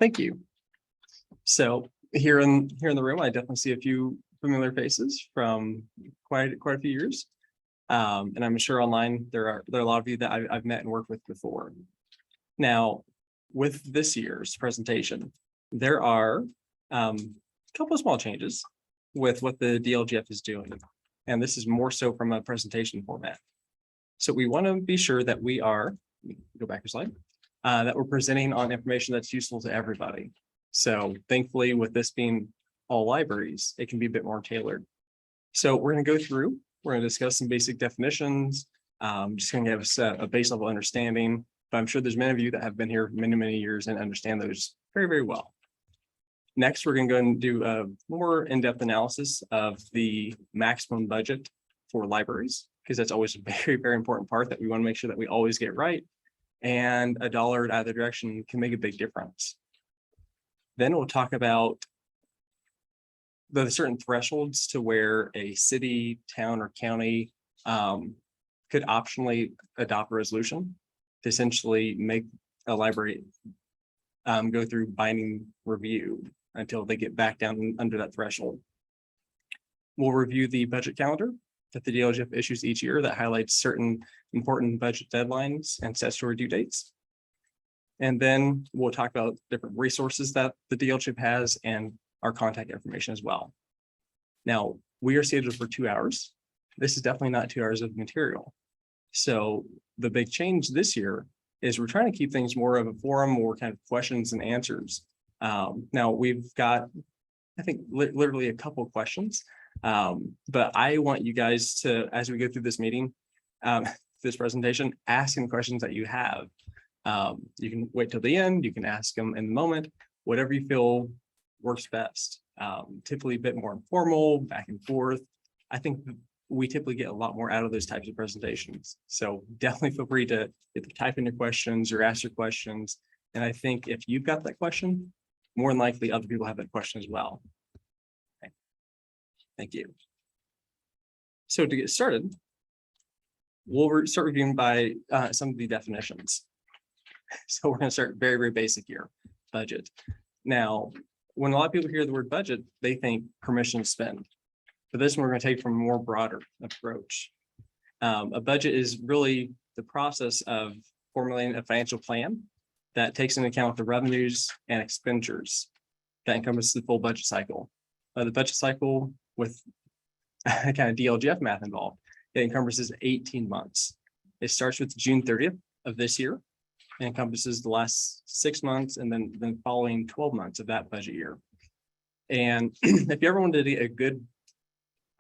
Thank you. So here in the room, I definitely see a few familiar faces from quite a few years. And I'm sure online there are a lot of you that I've met and worked with before. Now, with this year's presentation, there are a couple of small changes with what the DLGF is doing. And this is more so from a presentation format. So we want to be sure that we are, go back a slide, that we're presenting on information that's useful to everybody. So thankfully, with this being all libraries, it can be a bit more tailored. So we're going to go through, we're going to discuss some basic definitions, just going to give us a base level understanding, but I'm sure there's many of you that have been here many years and understand those very well. Next, we're going to go and do a more in-depth analysis of the maximum budget for libraries, because that's always a very important part that we want to make sure that we always get right. And a dollar in either direction can make a big difference. Then we'll talk about the certain thresholds to where a city, town, or county could optionally adopt a resolution to essentially make a library go through binding review until they get back down under that threshold. We'll review the budget calendar that the DLGF issues each year that highlights certain important budget deadlines and statutory due dates. And then we'll talk about different resources that the DLGF has and our contact information as well. Now, we are scheduled for 2 hours. This is definitely not 2 hours of material. So the big change this year is we're trying to keep things more of a forum, more kind of questions and answers. Now we've got, I think, literally a couple of questions, but I want you guys to, as we go through this meeting, this presentation, asking questions that you have. You can wait till the end, you can ask them in the moment, whatever you feel works best. Typically a bit more informal, back and forth. I think we typically get a lot more out of those types of presentations. So definitely feel free to type in your questions or ask your questions. And I think if you've got that question, more than likely other people have that question as well. Okay. Thank you. So to get started, we'll start reviewing by some of the definitions. So we're going to start very basic here, budget. Now, when a lot of people hear the word budget, they think permission to spend. For this one, we're going to take from a more broader approach. A budget is really the process of formulating a financial plan that takes into account the revenues and expenditures that encompasses the full budget cycle. The budget cycle with kind of DLGF math involved, it encompasses 18 months. It starts with June 30th of this year and encompasses the last 6 months and then the following 12 months of that budget year. And if you ever wanted to get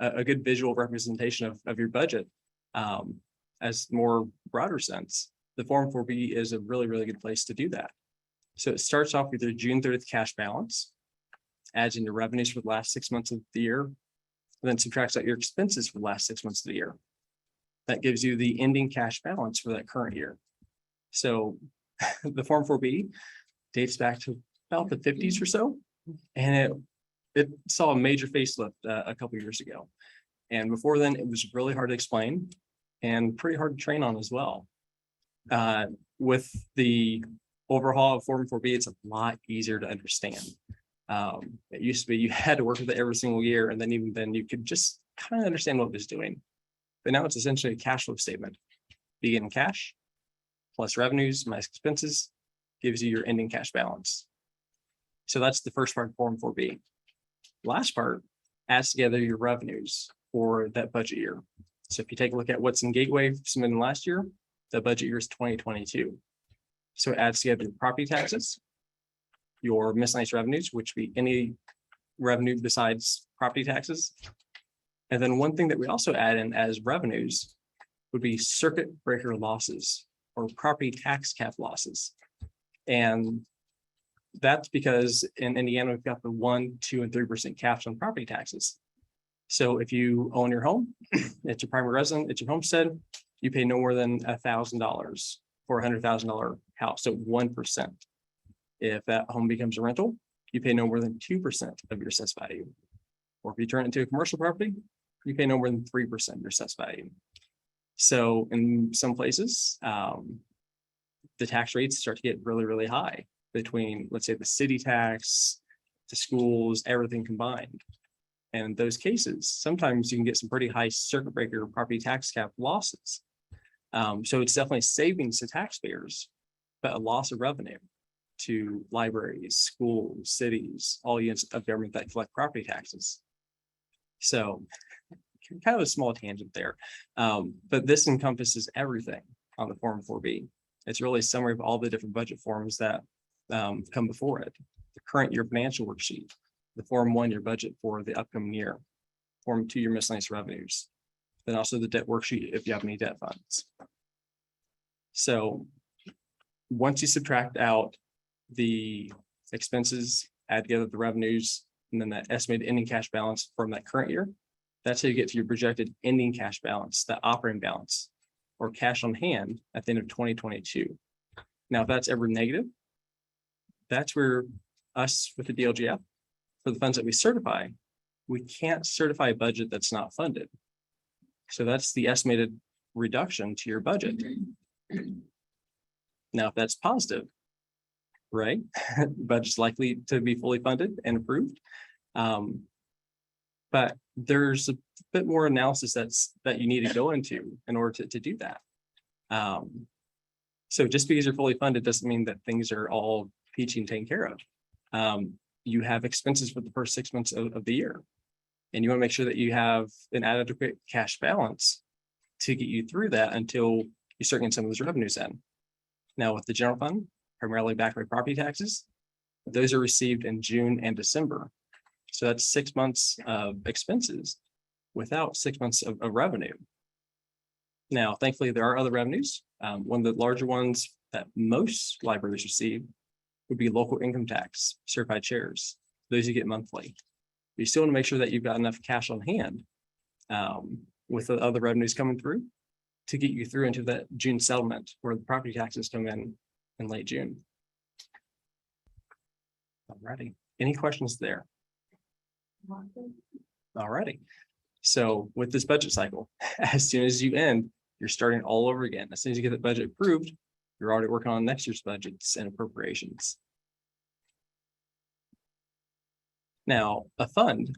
a good visual representation of your budget as more broader sense, the Form 4B is a really good place to do that. So it starts off with your June 30th cash balance, adds in your revenues for the last 6 months of the year, and then subtracts out your expenses for the last 6 months of the year. That gives you the ending cash balance for that current year. So the Form 4B dates back to about the 50s or so, and it saw a major facelift a couple of years ago. And before then, it was really hard to explain and pretty hard to train on as well. With the overhaul of Form 4B, it's a lot easier to understand. It used to be you had to work with it every single year, and then even then you could just kind of understand what it was doing. But now it's essentially a cash flow statement. Beginning cash plus revenues minus expenses gives you your ending cash balance. So that's the first part of Form 4B. Last part adds together your revenues for that budget year. So if you take a look at what's in Gateway submitted last year, the budget year is 2022. So it adds together your property taxes, your miscellaneous revenues, which would be any revenue besides property taxes. And then one thing that we also add in as revenues would be circuit breaker losses or property tax cap losses. And that's because in Indiana, we've got the 1%, 2%, and 3% caps on property taxes. So if you own your home, it's your primary residence, it's your homestead, you pay no more than $1,000 for a $100,000 house, so 1%. If that home becomes a rental, you pay no more than 2% of your assessed value. Or if you turn it into a commercial property, you pay no more than 3% of your assessed value. So in some places, the tax rates start to get really high. between, let's say, the city tax, the schools, everything combined. And in those cases, sometimes you can get some pretty high circuit breaker property tax cap losses. So it's definitely savings to taxpayers, but a loss of revenue to libraries, schools, cities, all units of government that collect property taxes. So kind of a small tangent there, but this encompasses everything on the Form 4B. It's really a summary of all the different budget forms that come before it. The current year financial worksheet, the Form 1 year budget for the upcoming year, Form 2 year miscellaneous revenues, then also the debt worksheet if you have any debt funds. So once you subtract out the expenses, add together the revenues, and then that estimated ending cash balance from that current year, that's how you get to your projected ending cash balance, that operating balance, or cash on hand at the end of 2022. Now, if that's ever negative, that's where us with the DLGF, for the funds that we certify, we can't certify a budget that's not funded. So that's the estimated reduction to your budget. Now, if that's positive, right, budget's likely to be fully funded and approved. But there's a bit more analysis that you need to go into in order to do that. So just because you're fully funded doesn't mean that things are all peachy and taken care of. You have expenses for the first 6 months of the year, and you want to make sure that you have an adequate cash balance to get you through that until you start getting some of those revenues in. Now, with the general fund, primarily backed by property taxes, those are received in June and December. So that's 6 months of expenses without 6 months of revenue. Now, thankfully, there are other revenues. One of the larger ones that most libraries receive would be local income tax, certified shares. Those you get monthly. You still want to make sure that you've got enough cash on hand with the other revenues coming through to get you through into that June settlement where the property taxes come in late June. Alrighty, any questions there? Alrighty, so with this budget cycle, as soon as you end, you're starting all over again. As soon as you get the budget approved, you're already working on next year's budgets and appropriations. Now, a fund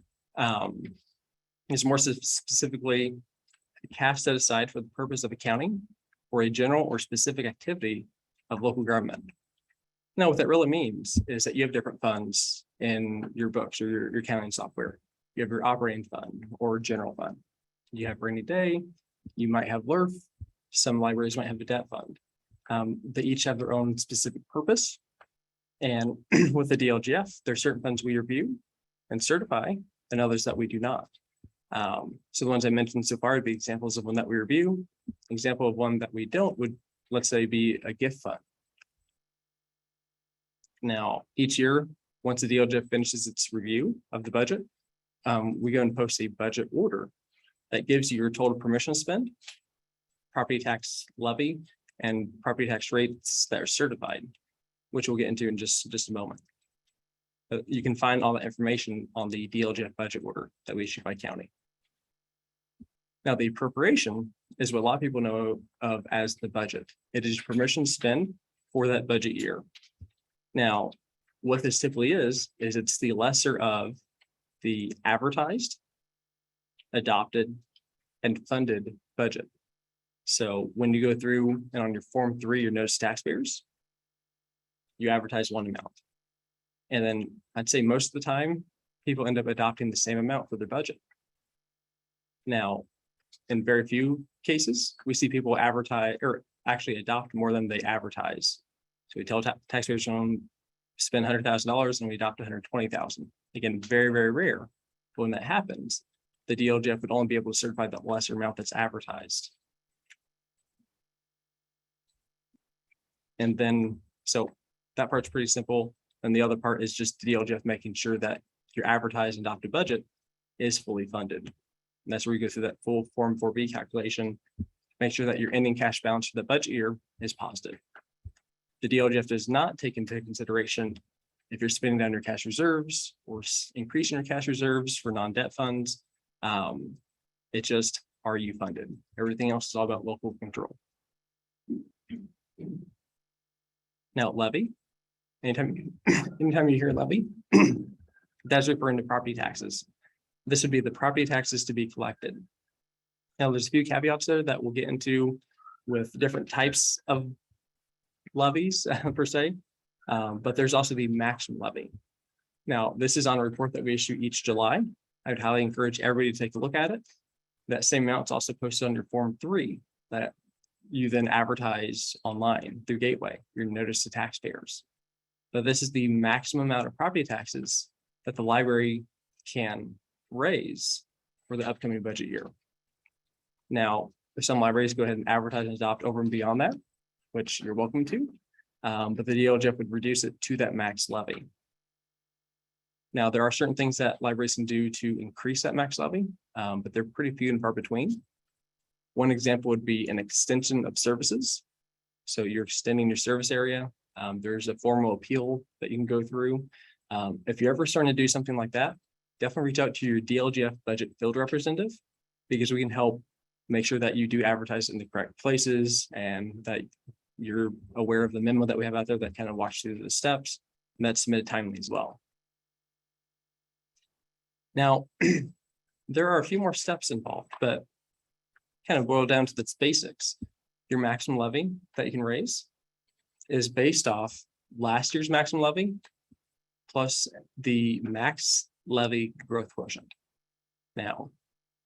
is more specifically cash set aside for the purpose of accounting for a general or specific activity of local government. Now, what that really means is that you have different funds in your books or your accounting software. You have your operating fund or general fund. You have rainy day. You might have LERF. Some libraries might have a debt fund. They each have their own specific purpose. And with the DLGF, there are certain funds we review and certify and others that we do not. So the ones I mentioned so far would be examples of one that we review. An example of one that we don't would, let's say, be a gift fund. Now, each year, once the DLGF finishes its review of the budget, we go and post a budget order that gives you your total permission spend, property tax levy, and property tax rates that are certified, which we'll get into in just a moment. But you can find all the information on the DLGF budget order that we issue by county. Now, the appropriation is what a lot of people know of as the budget. It is permission spend for that budget year. Now, what this typically is it's the lesser of the advertised, adopted, and funded budget. So when you go through and on your Form 3, your notice to taxpayers, you advertise one amount. And then I'd say most of the time, people end up adopting the same amount for their budget. Now, in very few cases, we see people advertise or actually adopt more than they advertise. So we tell taxpayers to spend $100,000 and we adopt $120,000. Again, very, very rare. But when that happens, the DLGF would only be able to certify the lesser amount that's advertised. And then, so that part's pretty simple. And the other part is just the DLGF making sure that your advertised and adopted budget is fully funded. And that's where you go through that full Form 4B calculation, make sure that your ending cash balance for the budget year is positive. The DLGF does not take into consideration if you're spending down your cash reserves or increasing your cash reserves for non-debt funds. It just, are you funded? Everything else is all about local control. Now, levy anytime you hear levy, that's referring to property taxes. This would be the property taxes to be collected. Now, there's a few caveats there that we'll get into with different types of levies per se, but there's also the maximum levy. Now, this is on a report that we issue each July. I would highly encourage everybody to take a look at it. That same amount is also posted under Form 3 that you then advertise online through Gateway, your notice to taxpayers. But this is the maximum amount of property taxes that the library can raise for the upcoming budget year. Now, some libraries go ahead and advertise and adopt over and beyond that, which you're welcome to, but the DLGF would reduce it to that max levy. Now, there are certain things that libraries can do to increase that max levy, but they're pretty few and far between. One example would be an extension of services. So you're extending your service area. There's a formal appeal that you can go through. If you're ever starting to do something like that, definitely reach out to your DLGF budget field representative, because we can help make sure that you do advertise in the correct places and that you're aware of the memo that we have out there that kind of walks through the steps, and that's submitted timely as well. Now, there are a few more steps involved, but kind of boil down to the basics. Your maximum levy that you can raise is based off last year's maximum levy plus the max levy growth quotient. Now,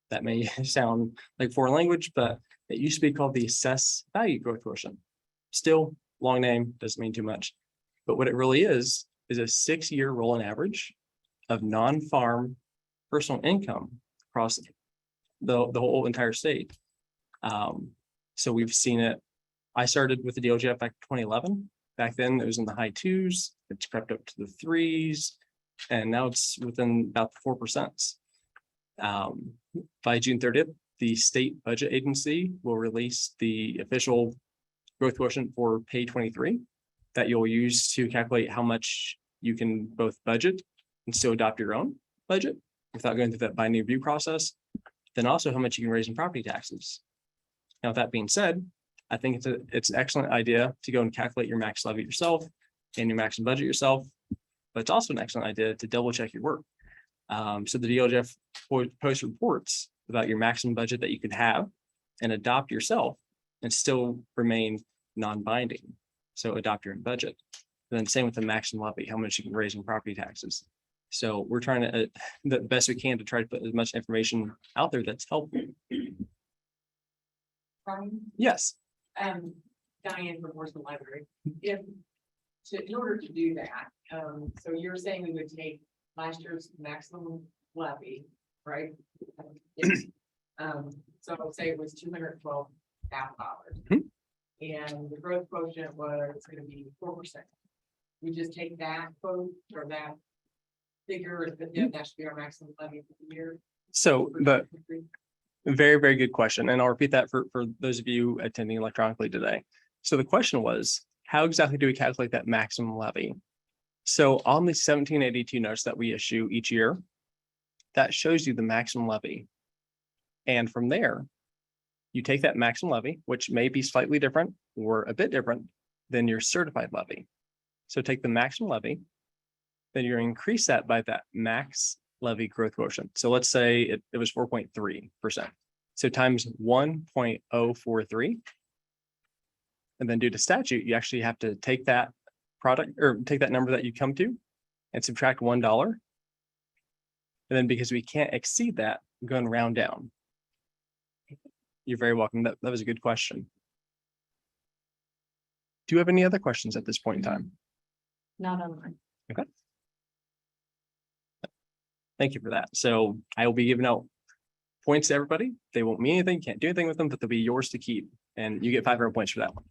that may sound like foreign language, but it used to be called the assessed value growth quotient. Still, long name, doesn't mean too much. But what it really is a 6-year rolling average of non-farm personal income across the whole entire state. So we've seen it. I started with the DLGF back in 2011. Back then it was in the high 2s, it's crept up to the 3s, and now it's within about the 4%. By June 30th, the state budget agency will release the official growth quotient for pay 23 that you'll use to calculate how much you can both budget and still adopt your own budget without going through that binding review process, then also how much you can raise in property taxes. Now, with that being said, I think it's an excellent idea to go and calculate your max levy yourself and your maximum budget yourself, but it's also an excellent idea to double check your work. So the DLGF posts reports about your maximum budget that you could have and adopt yourself and still remain non-binding. So adopt your own budget. And then same with the maximum levy, how much you can raise in property taxes. So we're trying to, the best we can to try to put as much information out there that's helpful. Yes. Diane from Worksheet Library. In order to do that, so you're saying we would take last year's maximum levy, right? So say it was $212,000, and the growth quotient was going to be 4%. We just take that quote or that figure, that should be our maximum levy for the year. So the very, very good question. And I'll repeat that for those of you attending electronically today. So the question was, how exactly do we calculate that maximum levy? So on the 1782 notes that we issue each year, that shows you the maximum levy. And from there, you take that maximum levy, which may be slightly different or a bit different than your certified levy. So take the maximum levy, then you're going to increase that by that max levy growth quotient. So let's say it was 4.3%. So times 1.043. And then due to statute, you actually have to take that product or take that number that you come to and subtract $1. And then because we can't exceed that, we're going to round down. You're very welcome. That was a good question. Do you have any other questions at this point in time? Not online. Okay. Thank you for that. So I will be giving out points to everybody. They won't mean anything, can't do anything with them, but they'll be yours to keep. And you get 500 points for that one.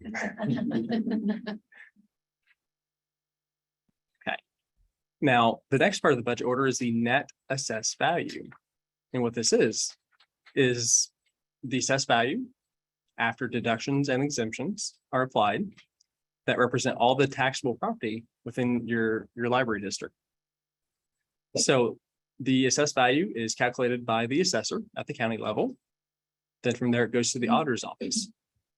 Okay. Now, the next part of the budget order is the net assessed value. And what this is the assessed value after deductions and exemptions are applied that represent all the taxable property within your library district. So the assessed value is calculated by the assessor at the county level. Then from there, it goes to the auditor's office,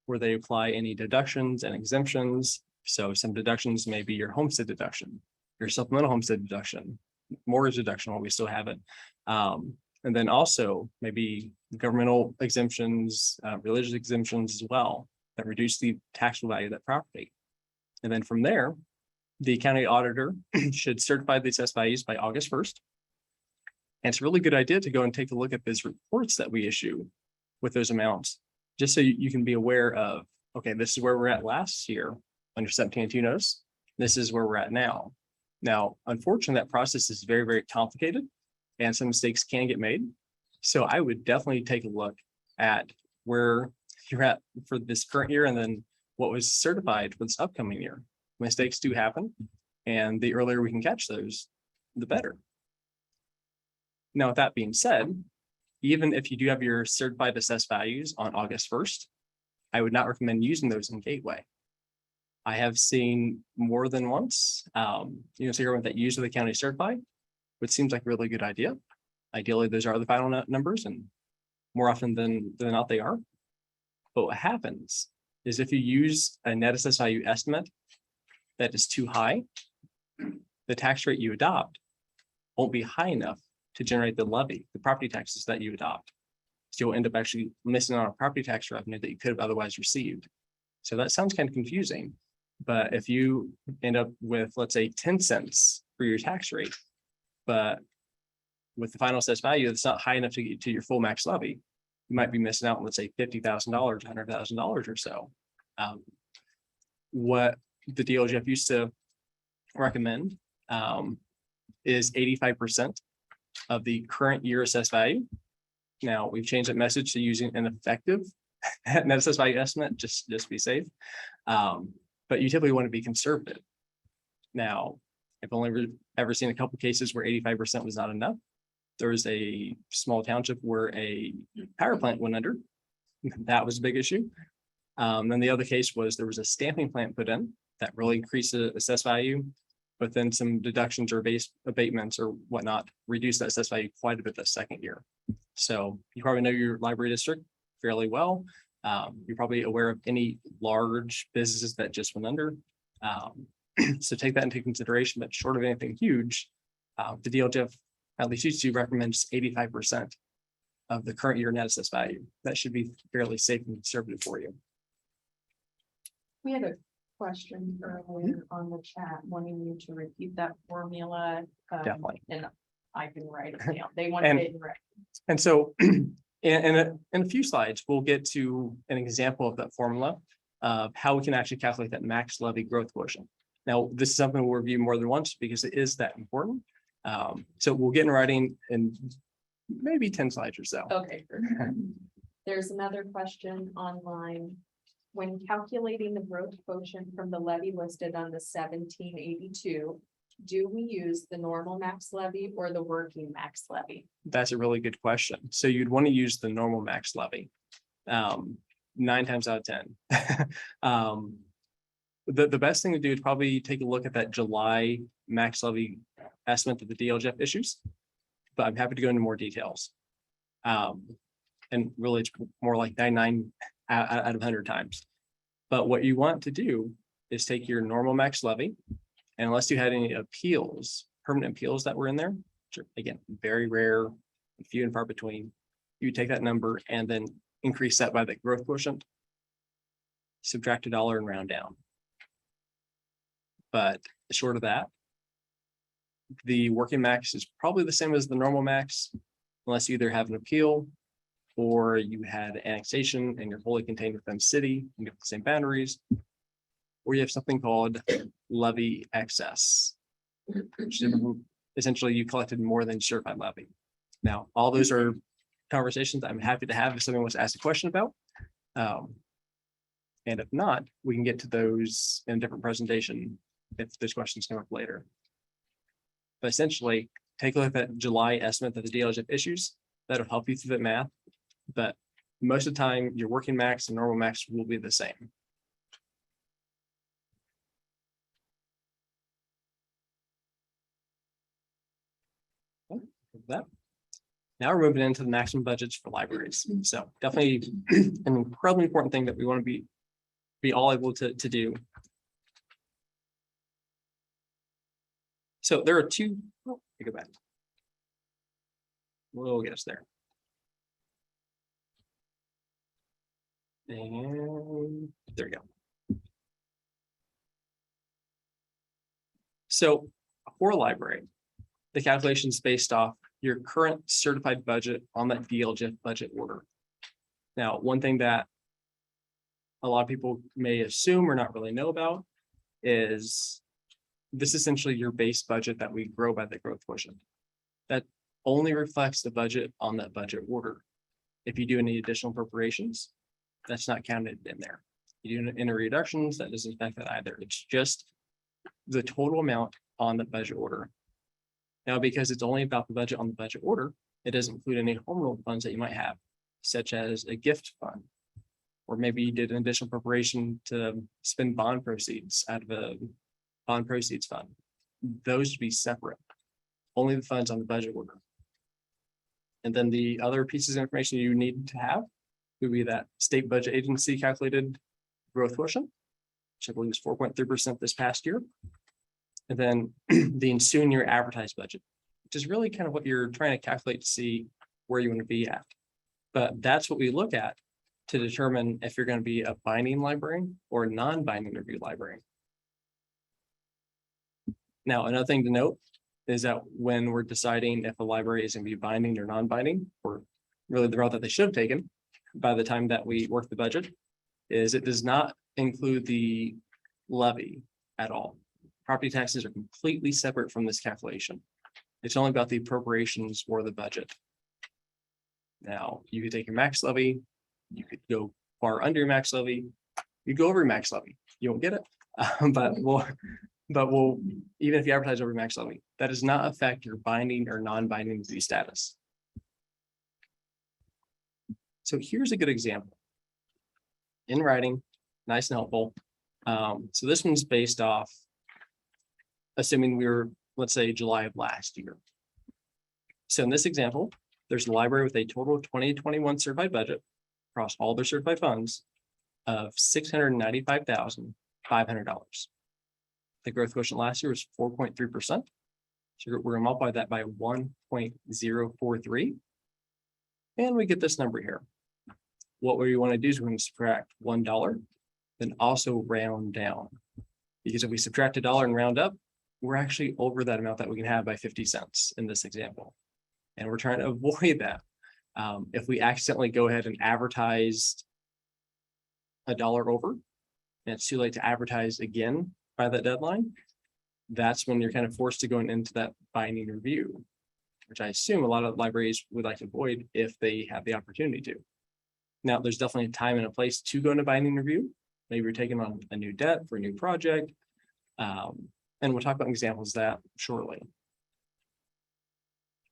where they apply any deductions and exemptions So some deductions may be your homestead deduction, your supplemental homestead deduction, mortgage deduction while we still have it. And then also maybe governmental exemptions, religious exemptions as well, that reduce the taxable value of that property. And then from there, the county auditor should certify the assessed values by August 1st. And it's a really good idea to go and take a look at those reports that we issue with those amounts, just so you can be aware of, okay, this is where we're at last year under 17.2 notice. This is where we're at now. Now, unfortunately, that process is very, very complicated and some mistakes can get made. So I would definitely take a look at where you're at for this current year and then what was certified for this upcoming year. Mistakes do happen, and the earlier we can catch those, the better. Now, with that being said, even if you do have your certified assessed values on August 1st, I would not recommend using those in Gateway. I have seen more than once, so everyone that uses the county certified, which seems like a really good idea. Ideally, those are the final numbers, and more often than not, they are. But what happens is if you use a net assessed value estimate that is too high, the tax rate you adopt won't be high enough to generate the levy, the property taxes that you adopt. So you'll end up actually missing out on property tax revenue that you could have otherwise received. So that sounds kind of confusing, but if you end up with, let's say, 10 cents for your tax rate, but with the final assessed value, it's not high enough to get to your full max levy, you might be missing out on, let's say, $50,000, $100,000 or so. What the DLGF used to recommend is 85% of the current year assessed value. Now we've changed that message to using an effective net assessed value estimate, just to be safe. But you typically want to be conservative. Now, I've only ever seen a couple cases where 85% was not enough. There was a small township where a power plant went under. That was a big issue. Then the other case was there was a stamping plant put in that really increased the assessed value, but then some deductions or base abatements or whatnot reduced that assessed value quite a bit the second year. So you probably know your library district fairly well. You're probably aware of any large businesses that just went under. So take that into consideration, but short of anything huge, the DLGF at least used to recommend 85% of the current year net assessed value. That should be fairly safe and conservative for you. We had a question earlier on the chat wanting you to repeat that formula. Definitely. And I can write it down. They want it in writing. And so in a few slides, we'll get to an example of that formula of how we can actually calculate that max levy growth quotient. Now, this is something we'll review more than once because it is that important. So we'll get in writing in maybe 10 slides or so. Okay. There's another question online. When calculating the growth quotient from the levy listed on the 1782, do we use the normal max levy or the working max levy? That's a really good question. So you'd want to use the normal max levy 9 times out of 10. The best thing to do is probably take a look at that July max levy estimate that the DLGF issues, but I'm happy to go into more details. And really it's more like 99 out of 100 times. But what you want to do is take your normal max levy, and unless you had any appeals, permanent appeals that were in there, which are, again, very rare, few and far between, you take that number and then increase that by the growth quotient, subtract $1 and round down. But short of that, the working max is probably the same as the normal max, unless you either have an appeal or you had annexation and you're wholly contained within city and you have the same boundaries, or you have something called levy excess, which is essentially you collected more than certified levy. Now, all those are conversations I'm happy to have if someone wants to ask a question about. And if not, we can get to those in a different presentation if those questions come up later. But essentially, take a look at that July estimate that the DLGF issues. That'll help you through that math. But most of the time, your working max and normal max will be the same. Okay, that. Now we're moving into the maximum budgets for libraries. So definitely an incredibly important thing that we want to be all able to do. So there are two, oh, let me go back. We'll get us there. And there we go. So for a library, the calculation is based off your current certified budget on that DLGF budget order. Now, one thing that a lot of people may assume or not really know about is this is essentially your base budget that we grow by the growth quotient. That only reflects the budget on that budget order. If you do any additional appropriations, that's not counted in there. You do any reductions, that doesn't affect that either. It's just the total amount on the budget order. Now, because it's only about the budget on the budget order, it doesn't include any home rule funds that you might have, such as a gift fund. Or maybe you did an additional appropriation to spend bond proceeds out of a bond proceeds fund. Those would be separate. Only the funds on the budget order. And then the other pieces of information you need to have would be that state budget agency calculated growth quotient, which I believe is 4.3% this past year. And then the ensuing year advertised budget, which is really kind of what you're trying to calculate to see where you want to be at. But that's what we look at to determine if you're going to be a binding library or a non-binding review library. Now, another thing to note is that when we're deciding if a library is going to be binding or non-binding, or really the route that they should have taken by the time that we work the budget, is it does not include the levy at all. Property taxes are completely separate from this calculation. It's only about the appropriations or the budget. Now, you could take your max levy, you could go far under your max levy, you go over your max levy, you won't get it, but we'll even if you advertise over max levy, that does not affect your binding or non-binding review status. So here's a good example in writing, nice and helpful. So this one's based off, assuming we were, let's say, July of last year. So in this example, there's a library with a total of 2021 certified budget across all their certified funds of $695,500. The growth quotient last year was 4.3%. So we're gonna multiply that by 1.043. And we get this number here. What we want to do is we're going to subtract $1, then also round down. Because if we subtract $1 and round up, we're actually over that amount that we can have by 50 cents in this example. And we're trying to avoid that. If we accidentally go ahead and advertise $1 over, and it's too late to advertise again by that deadline, that's when you're kind of forced to go into that binding review, which I assume a lot of libraries would like to avoid if they have the opportunity to. Now, there's definitely a time and a place to go into binding review. Maybe you're taking on a new debt for a new project. And we'll talk about examples of that shortly.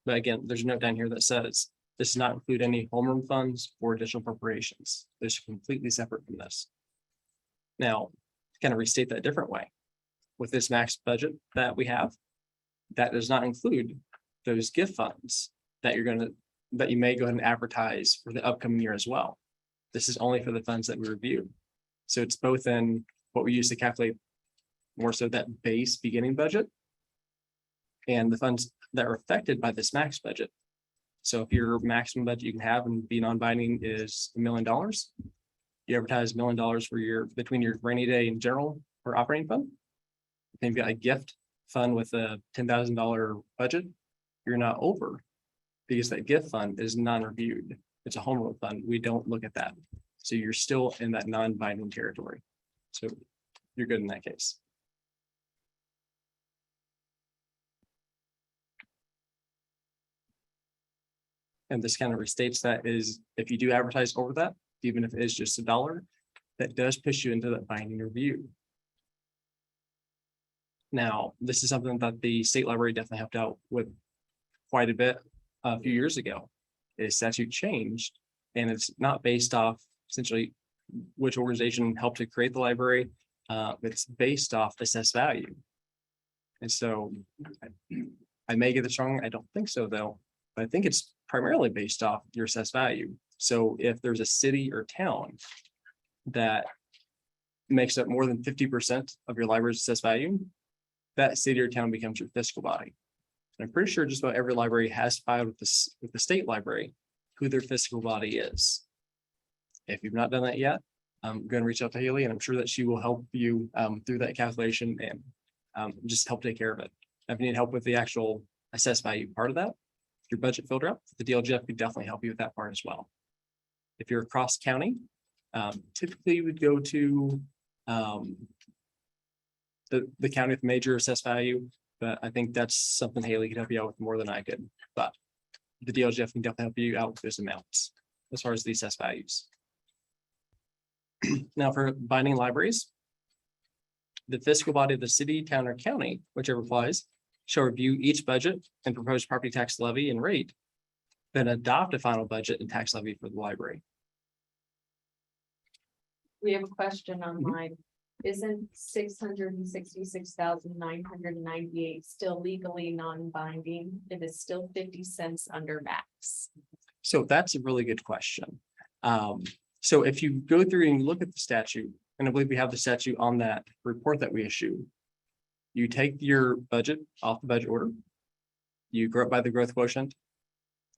But again, there's a note down here that says this does not include any home run funds or additional appropriations. They're completely separate from this. Now, to kind of restate that a different way, with this max budget that we have, that does not include those gift funds that that you may go ahead and advertise for the upcoming year as well. This is only for the funds that we review. So it's both in what we use to calculate more so that base beginning budget and the funds that are affected by this max budget. So if your maximum budget you can have and be non-binding is $1 million, you advertise $1 million for between your rainy day and general or operating fund. If you've got a gift fund with a $10,000 budget, you're not over because that gift fund is non-reviewed. It's a home rule fund. We don't look at that. So you're still in that non-binding territory. So you're good in that case. And this kind of restates that is if you do advertise over that, even if it is just $1, that does push you into that binding review. Now, this is something that the state library definitely helped out with quite a bit a few years ago. The statute changed, and it's not based off essentially which organization helped to create the library. It's based off assessed value. And so I may get this wrong. I don't think so, though. But I think it's primarily based off your assessed value. So if there's a city or town that makes up more than 50% of your library's assessed value, that city or town becomes your fiscal body. And I'm pretty sure just about every library has filed with with the state library who their fiscal body is. If you've not done that yet, I'm going to reach out to Haley, and I'm sure that she will help you through that calculation and just help take care of it. If you need help with the actual assessed value part of that, your budget filter up, the DLGF could definitely help you with that part as well. If you're across county, typically you would go to the county with major assessed value, but I think that's something Haley could help you out with more than I could. But the DLGF can definitely help you out with those amounts as far as the assessed values. Now for binding libraries, the fiscal body of the city, town, or county, whichever applies, shall review each budget and propose property tax levy and rate, then adopt a final budget and tax levy for the library. We have a question online. Isn't $666,998 still legally non-binding? It is still 50 cents under max. So that's a really good question. So if you go through and look at the statute, and I believe we have the statute on that report that we issue, you take your budget off the budget order, you grow it by the growth quotient,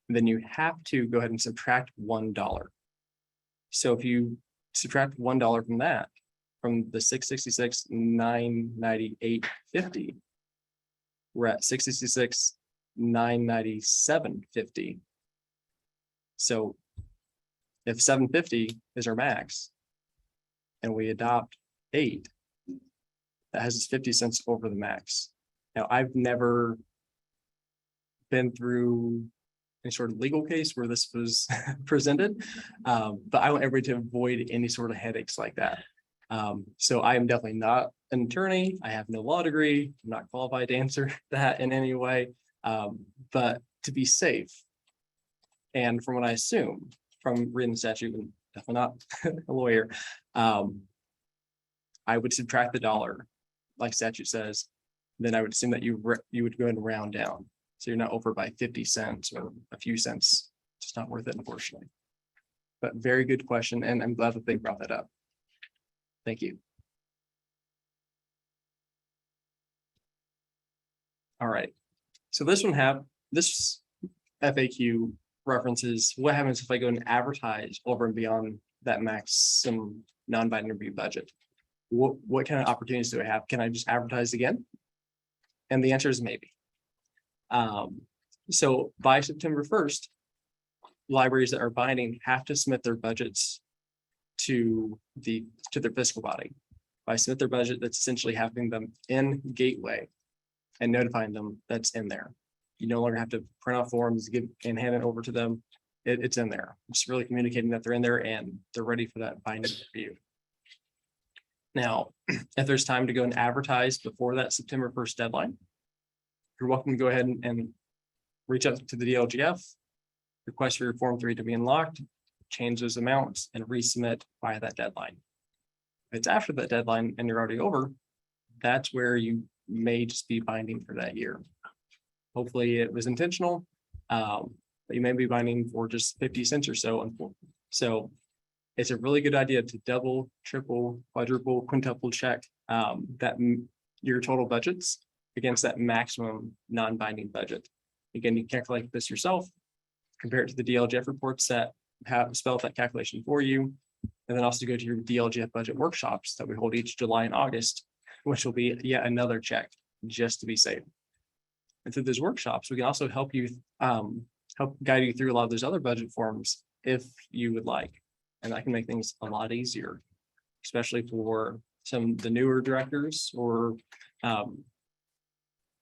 and then you have to go ahead and subtract $1. So if you subtract $1 from that, from the 666,998.50, we're at 666,997.50. So if 750 is our max and we adopt 8, that has us 50 cents over the max. Now, I've never been through any sort of legal case where this was presented, but I want everybody to avoid any sort of headaches like that. So I am definitely not an attorney. I have no law degree. I'm not qualified to answer that in any way. But to be safe, and from what I assume from reading the statute, and definitely not a lawyer, I would subtract the dollar, like statute says. Then I would assume that you would go ahead and round down, so you're not over by 50 cents or a few cents. It's not worth it, unfortunately. But very good question, and I'm glad that they brought that up. Thank you. All right, so this FAQ references what happens if I go and advertise over and beyond that maximum non-binding review budget. What kind of opportunities do I have? Can I just advertise again? And the answer is maybe. So by September 1st, libraries that are binding have to submit their budgets to their fiscal body. By submit their budget, that's essentially having them in Gateway and notifying them that's in there. You no longer have to print out forms, and hand it over to them. It's in there. It's really communicating that they're in there and they're ready for that binding review. Now, if there's time to go and advertise before that September 1st deadline, you're welcome to go ahead and reach out to the DLGF, request for your Form 3 to be unlocked, change those amounts, and resubmit by that deadline. If it's after that deadline and you're already over, that's where you may just be binding for that year. Hopefully it was intentional, but you may be binding for just 50 cents or so. So it's a really good idea to double, triple, quadruple, quintuple check your total budgets against that maximum non-binding budget. Again, you calculate this yourself, compare it to the DLGF reports that have spelled that calculation for you, and then also go to your DLGF budget workshops that we hold each July and August, which will be yet another check just to be safe. And through those workshops, we can also help you help guide you through a lot of those other budget forms if you would like. And that can make things a lot easier, especially for some of the newer directors or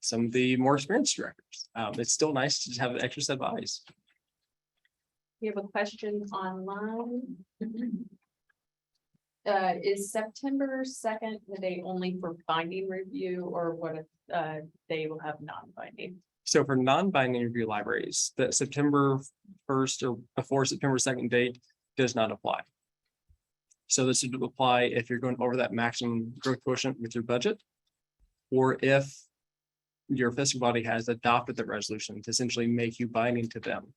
some of the more experienced directors. It's still nice to just have an extra set of eyes. We have a question online. Is September 2nd the day only for binding review, or what if they will have non-binding? So for non-binding review libraries, the September 1st or before September 2nd date does not apply. So this would apply if you're going over that maximum growth quotient with your budget, or if your fiscal body has adopted the resolution to essentially make you binding to them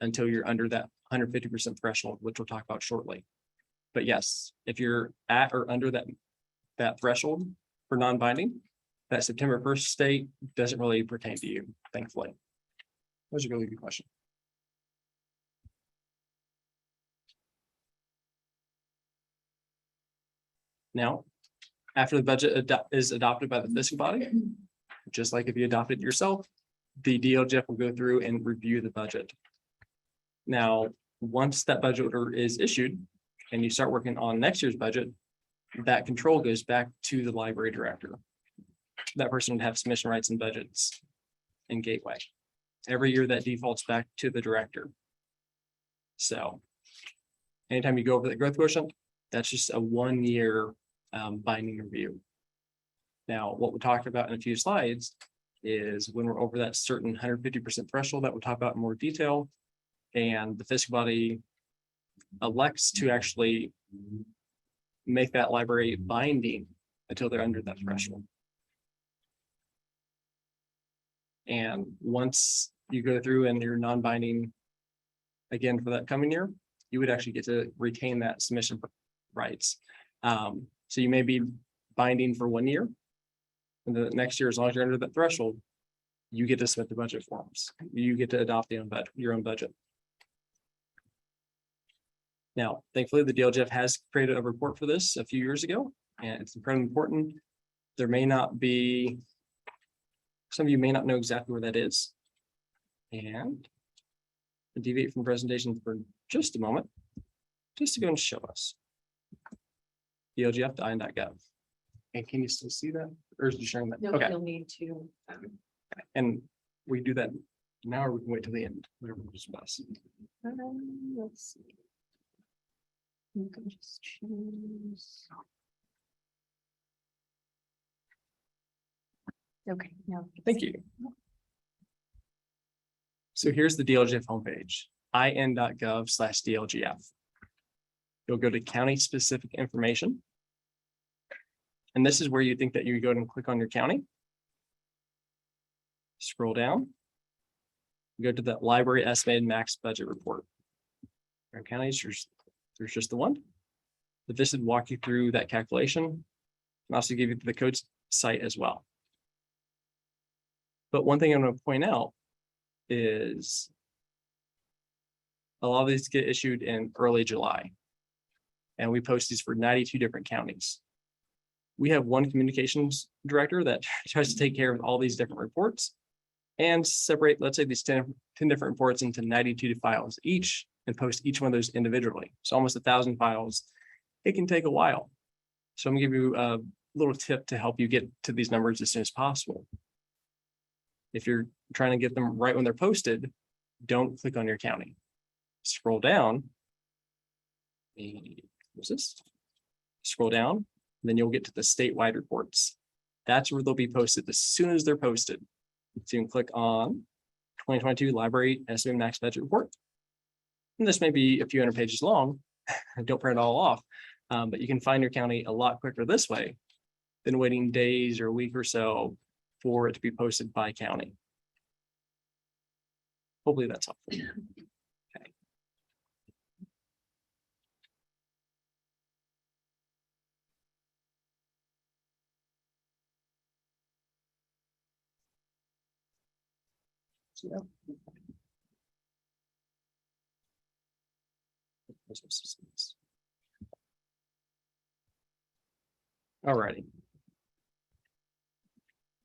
until you're under that 150% threshold, which we'll talk about shortly. But yes, if you're at or under that threshold for non-binding, that September 1st date doesn't really pertain to you, thankfully. That was a really good question. Now, after the budget is adopted by the fiscal body, just like if you adopted it yourself, the DLGF will go through and review the budget. Now, once that budget order is issued and you start working on next year's budget, that control goes back to the library director. That person would have submission rights and budgets in Gateway. Every year that defaults back to the director. So anytime you go over the growth quotient, that's just a 1 year binding review. Now, what we talked about in a few slides is when we're over that certain 150% threshold that we'll talk about in more detail, and the fiscal body elects to actually make that library binding until they're under that threshold. And once you go through and you're non-binding again for that coming year, you would actually get to retain that submission rights. So you may be binding for 1 year. And the next year, as long as you're under that threshold, you get to submit the budget forms. You get to adopt your own budget. Now, thankfully, the DLGF has created a report for this a few years ago, and it's incredibly important. There may not be, some of you may not know exactly where that is. And I'll deviate from presentation for just a moment, just to go and show us. DLGF.in.gov. And can you still see that? Or is it showing that? No, Okay. you'll need to. And we do that now, or we can wait till the end, whatever works best. Let's see. You can just choose. Okay, now. Thank you. So here's the DLGF homepage, in.gov/DLGF. You'll go to county specific information. And this is where you think that you go and click on your county. Scroll down. Go to that library estimated max budget report. Our counties, there's just the one. But this would walk you through that calculation and also give you the code site as well. But one thing I'm going to point out is a lot of these get issued in early July. And we post these for 92 different counties. We have one communications director that tries to take care of all these different reports and separate, let's say, these 10 different reports into 92 files each and post each one of those individually. So almost 1,000 files. It can take a while. So I'm gonna give you a little tip to help you get to these numbers as soon as possible. If you're trying to get them right when they're posted, don't click on your county. Scroll down. What's this? Scroll down, then you'll get to the statewide reports. That's where they'll be posted as soon as they're posted. So you can click on 2022 Library Estimated Max Budget Report. And this may be a few hundred pages long. Don't print it all off, but you can find your county a lot quicker this way than waiting days or a week or so for it to be posted by county. Hopefully that's helpful. Okay. Yeah. All righty.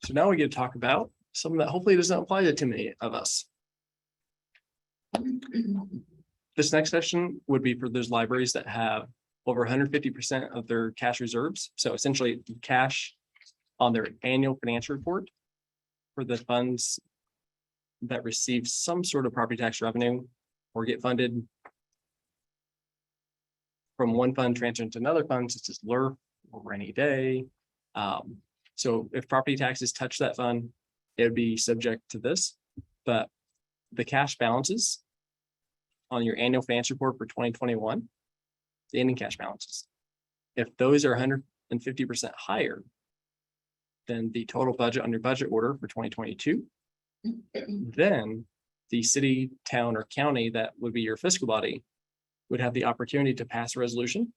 So now we get to talk about something that hopefully doesn't apply to too many of us. This next session would be for those libraries that have over 150% of their cash reserves. So essentially cash on their annual financial report for the funds that receive some sort of property tax revenue or get funded from one fund transfer into another fund, such as LRF or rainy day. So if property taxes touch that fund, it would be subject to this, but the cash balances on your annual financial report for 2021, the ending cash balances, if those are 150% higher than the total budget on your budget order for 2022, then the city, town, or county that would be your fiscal body would have the opportunity to pass a resolution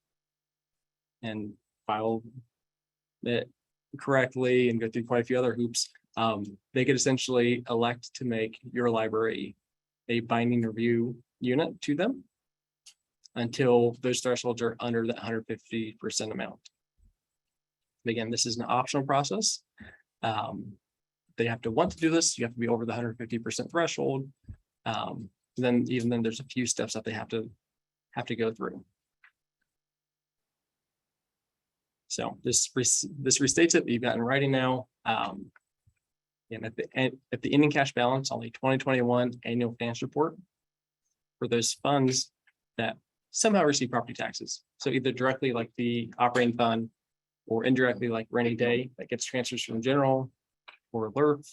and file it correctly and go through quite a few other hoops, they could essentially elect to make your library a binding review unit to them until those thresholds are under that 150% amount. Again, this is an optional process. They have to want to do this. You have to be over the 150% threshold. Then there's a few steps that they have to go through. So this restates it. You've got in writing now. And at the ending cash balance on the 2021 annual finance report for those funds that somehow receive property taxes. So either directly like the operating fund or indirectly like rainy day that gets transfers from general or LERF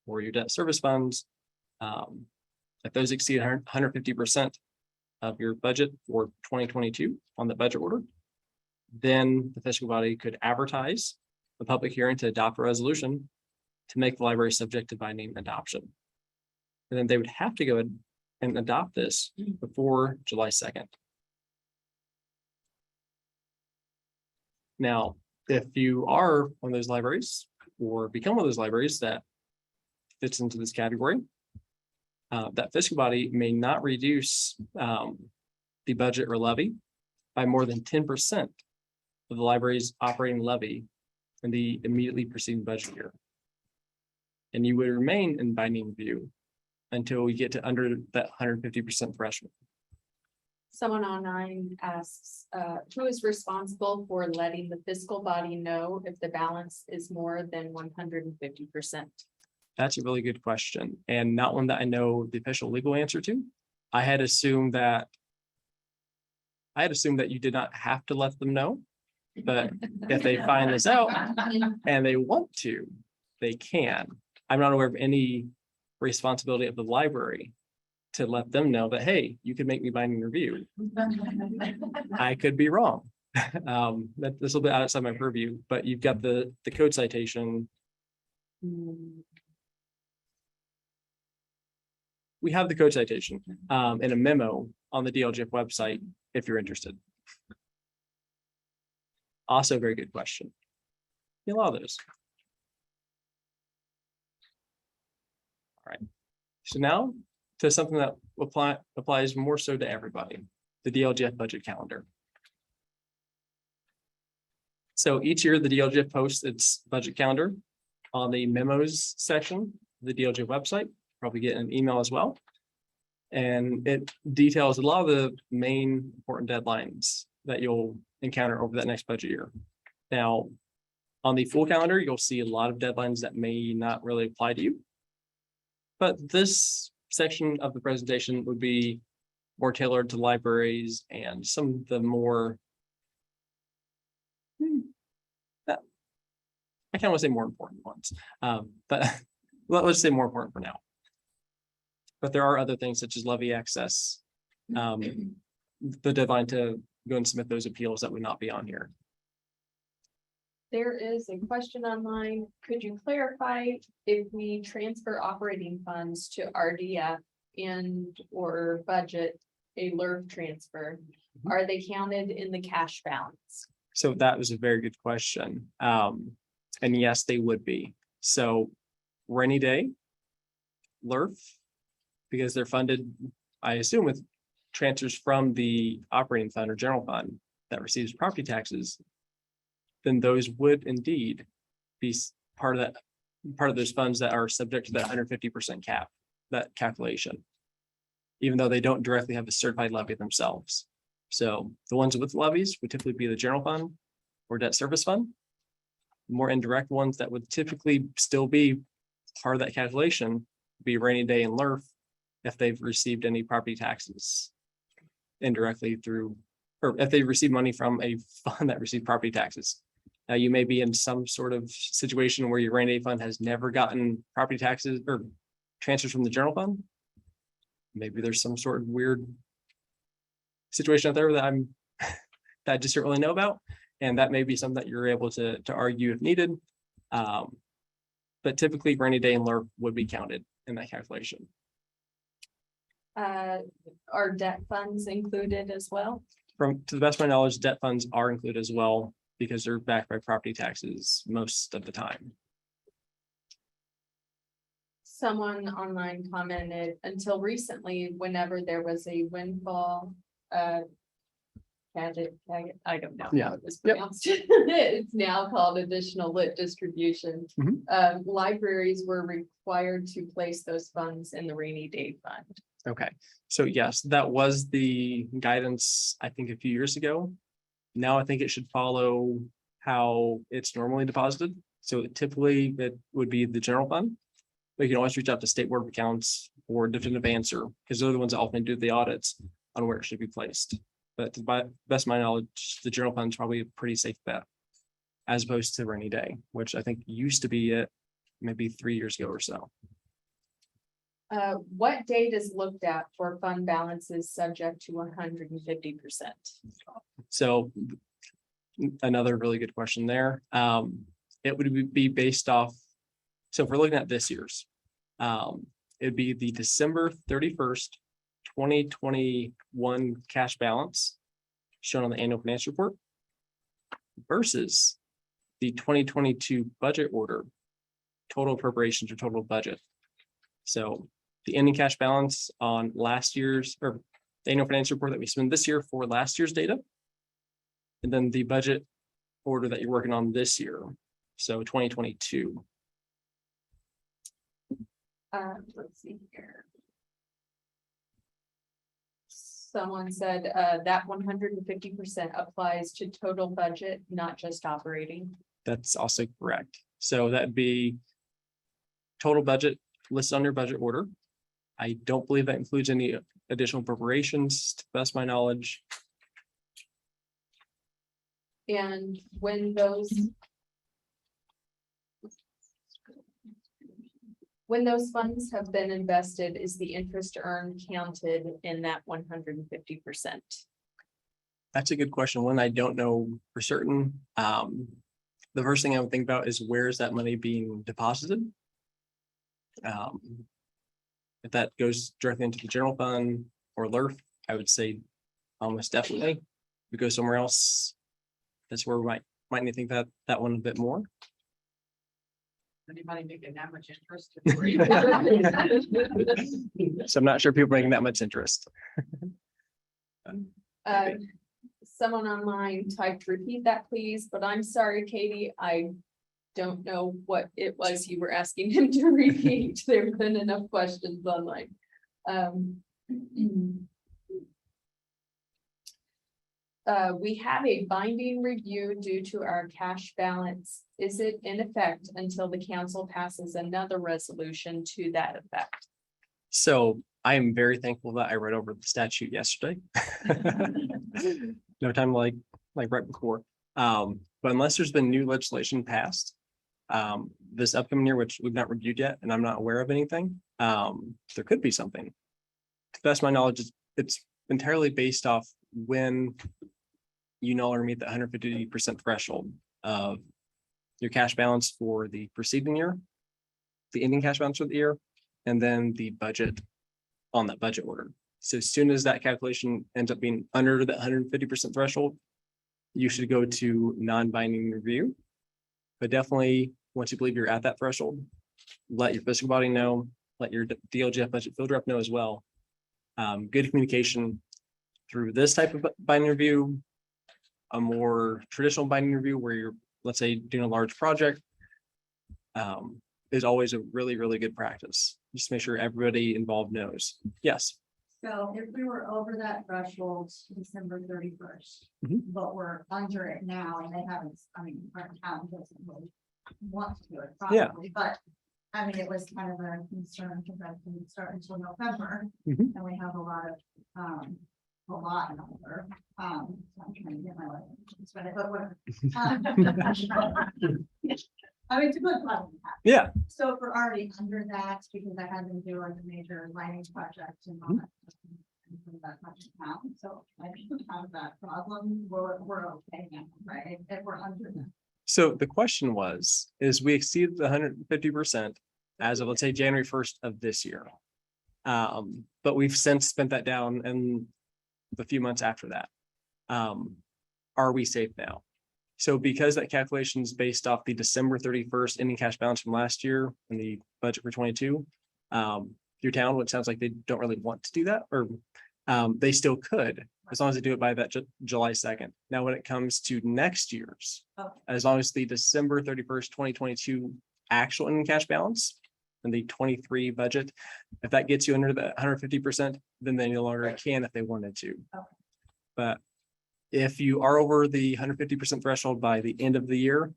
or your debt service funds. If those exceed 150% of your budget for 2022 on the budget order, then the fiscal body could advertise a public hearing to adopt a resolution to make the library subject to binding adoption. And then they would have to go and adopt this before July 2nd. Now, if you are one of those libraries or become one of those libraries that fits into this category, that fiscal body may not reduce the budget or levy by more than 10% of the library's operating levy in the immediately preceding budget year. And you would remain in binding review until we get to under that 150% threshold. Someone online asks, who is responsible for letting the fiscal body know if the balance is more than 150%? That's a really good question, and not one that I know the official legal answer to. I had assumed that you did not have to let them know, but if they find this out and they want to, they can. I'm not aware of any responsibility of the library to let them know that, hey, you could make me binding review. I could be wrong. That's a little bit outside my purview, but you've got the code citation. We have the code citation in a memo on the DLGF website if you're interested. Also, a very good question. A lot of those. All right. So now to something that applies more so to everybody, the DLGF budget calendar. So each year the DLGF posts its budget calendar on the memos section of the DLGF website. Probably get an email as well. And it details a lot of the main important deadlines that you'll encounter over that next budget year. Now, on the full calendar, you'll see a lot of deadlines that may not really apply to you. But this section of the presentation would be more tailored to libraries and some of the more, I kind of want to say more important ones, but let's say more important for now. But there are other things such as levy access, the deadline to go and submit those appeals that would not be on here. There is a question online. Could you clarify if we transfer operating funds to RDF and or budget a LERF transfer, are they counted in the cash balance? So that was a very good question. And yes, they would be. So rainy day, LERF, because they're funded, I assume, with transfers from the operating fund or general fund that receives property taxes, then those would indeed be part of those funds that are subject to that 150% cap, that calculation, even though they don't directly have a certified levy themselves. So the ones with levies would typically be the general fund or debt service fund. The more indirect ones that would typically still be part of that calculation would be rainy day and LERF if they've received any property taxes indirectly through, or if they receive money from a fund that received property taxes. Now, you may be in some sort of situation where your rainy day fund has never gotten property taxes or transfers from the general fund. Maybe there's some sort of weird situation out there that that I just don't really know about. And that may be something that you're able to argue if needed. But typically rainy day and LERF would be counted in that calculation. Are debt funds included as well? To the best of my knowledge, debt funds are included as well. because they're backed by property taxes most of the time. Someone online commented, until recently, whenever there was a windfall, I don't know Yeah. how it was Yep. pronounced. It's now called additional lit distribution. Mhm. Libraries were required to place those funds in the rainy day fund. Okay, so yes, that was the guidance, I think, a few years ago. Now I think it should follow how it's normally deposited. So typically it would be the general fund. But you can always reach out to State Board of Accounts or Definitive Answer, because they're the ones that often do the audits on where it should be placed. But to the best of my knowledge, the general fund is probably a pretty safe bet, as opposed to rainy day, which I think used to be it maybe 3 years ago or so. What date is looked at for fund balances subject to 150%? So another really good question there. It would be based off. So if we're looking at this year's, it'd be the December 31st, 2021 cash balance shown on the annual financial report versus the 2022 budget order, total appropriations or total budget. So the ending cash balance on last year's, or the annual financial report that we spent this year for last year's data. And then the budget order that you're working on this year. So 2022. Let's see here. Someone said, that 150% applies to total budget, not just operating. That's also correct. So that'd be total budget listed on your budget order. I don't believe that includes any additional appropriations, to the best of my knowledge. And when those funds have been invested, is the interest earned counted in that 150%? That's a good question. One I don't know for certain. The first thing I would think about is where is that money being deposited? If that goes directly into the general fund or LERF, I would say almost definitely. If we go somewhere else, that's where we might need to think that one a bit more. Anybody making that much interest? So I'm not sure people making that much interest. Someone online typed, repeat that please, but I'm sorry, Katie, I don't know what it was you were asking him to repeat. There've been enough questions online. We have a binding review due to our cash balance. Is it in effect until the council passes another resolution to that effect? So I am very thankful that I read over the statute yesterday. No time like right before. But unless there's been new legislation passed this upcoming year, which we've not reviewed yet, and I'm not aware of anything, there could be something. To the best of my knowledge, it's entirely based off when you no longer meet the 150% threshold of your cash balance for the preceding year, the ending cash balance for the year, and then the budget on that budget order. So as soon as that calculation ends up being under the 150% threshold, you should go to non-binding review. But definitely, once you believe you're at that threshold, let your fiscal body know, let your DLGF budget field rep know as well. Good communication through this type of binding review, a more traditional binding review where you're, let's say, doing a large project, is always a really, really good practice. Just make sure everybody involved knows. Yes. So if we were over that threshold December 31st, Mhm. but we're under it now and they haven't, I mean, our town doesn't really want to do it Yeah. probably, but I mean, it was kind of a concern because that didn't start until November Mhm. and we have a lot in order. So I'm trying to get my life, but whatever. I mean, it's a good problem to have. Yeah. So if we're already under that, because I had them do like a major lighting project and all that. And put that much down, so I don't have that problem, we're okay now, right, if we're under that. So the question is we exceeded the 150% as of, let's say, January 1st of this year. But we've since spent that down in the few months after that. Are we safe now? So because that calculation is based off the December 31st ending cash balance from last year and the budget for 22, your town, which sounds like they don't really want to do that, or they still could, as long as they do it by that July 2nd. Now, when it comes to next year's, Okay. as long as the December 31st, 2022 actual ending cash balance and the 23 budget, if that gets you under the 150%, then they no longer can if they wanted to. Okay. But if you are over the 150% threshold by the end of the year,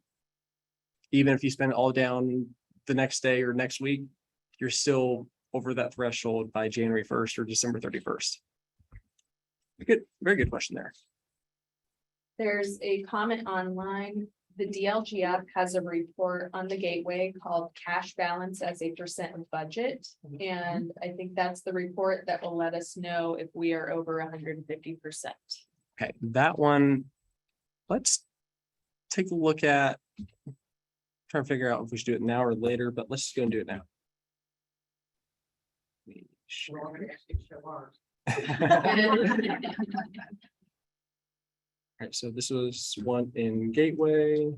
even if you spend it all down the next day or next week, you're still over that threshold by January 1st or December 31st. Good, very good question there. There's a comment online. The DLGF has a report on the gateway called cash balance as a percent of budget. And I think that's the report that will let us know if we are over 150%. Okay, that one, let's take a look at, try to figure out if we should do it now or later, but let's just go and do it now. We're all gonna actually show ours. Alright, so this was one in Gateway.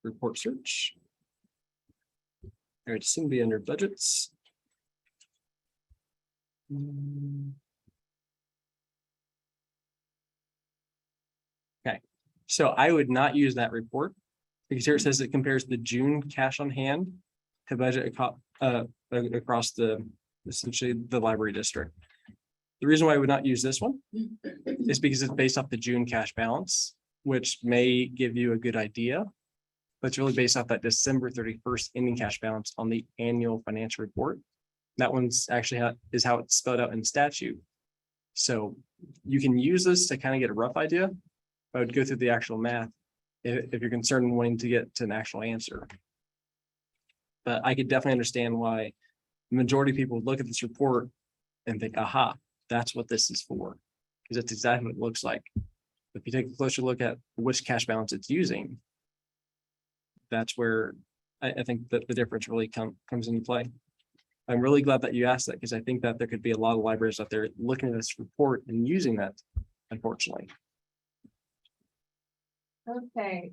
Report search. Alright, soon be under budgets. Okay, so I would not use that report because here it says it compares the June cash on hand to budget across the essentially the library district. The reason why I would not use this one is because it's based off the June cash balance, which may give you a good idea. But it's really based off that December 31st ending cash balance on the annual financial report. That one's actually is how it's spelled out in statute. So you can use this to kind of get a rough idea. I would go through the actual math if you're concerned in wanting to get to an actual answer. But I could definitely understand why the majority of people would look at this report and think, aha, that's what this is for. Because that's exactly what it looks like. If you take a closer look at which cash balance it's using, that's where I think that the difference really comes into play. I'm really glad that you asked that because I think that there could be a lot of libraries out there looking at this report and using that, unfortunately. Okay,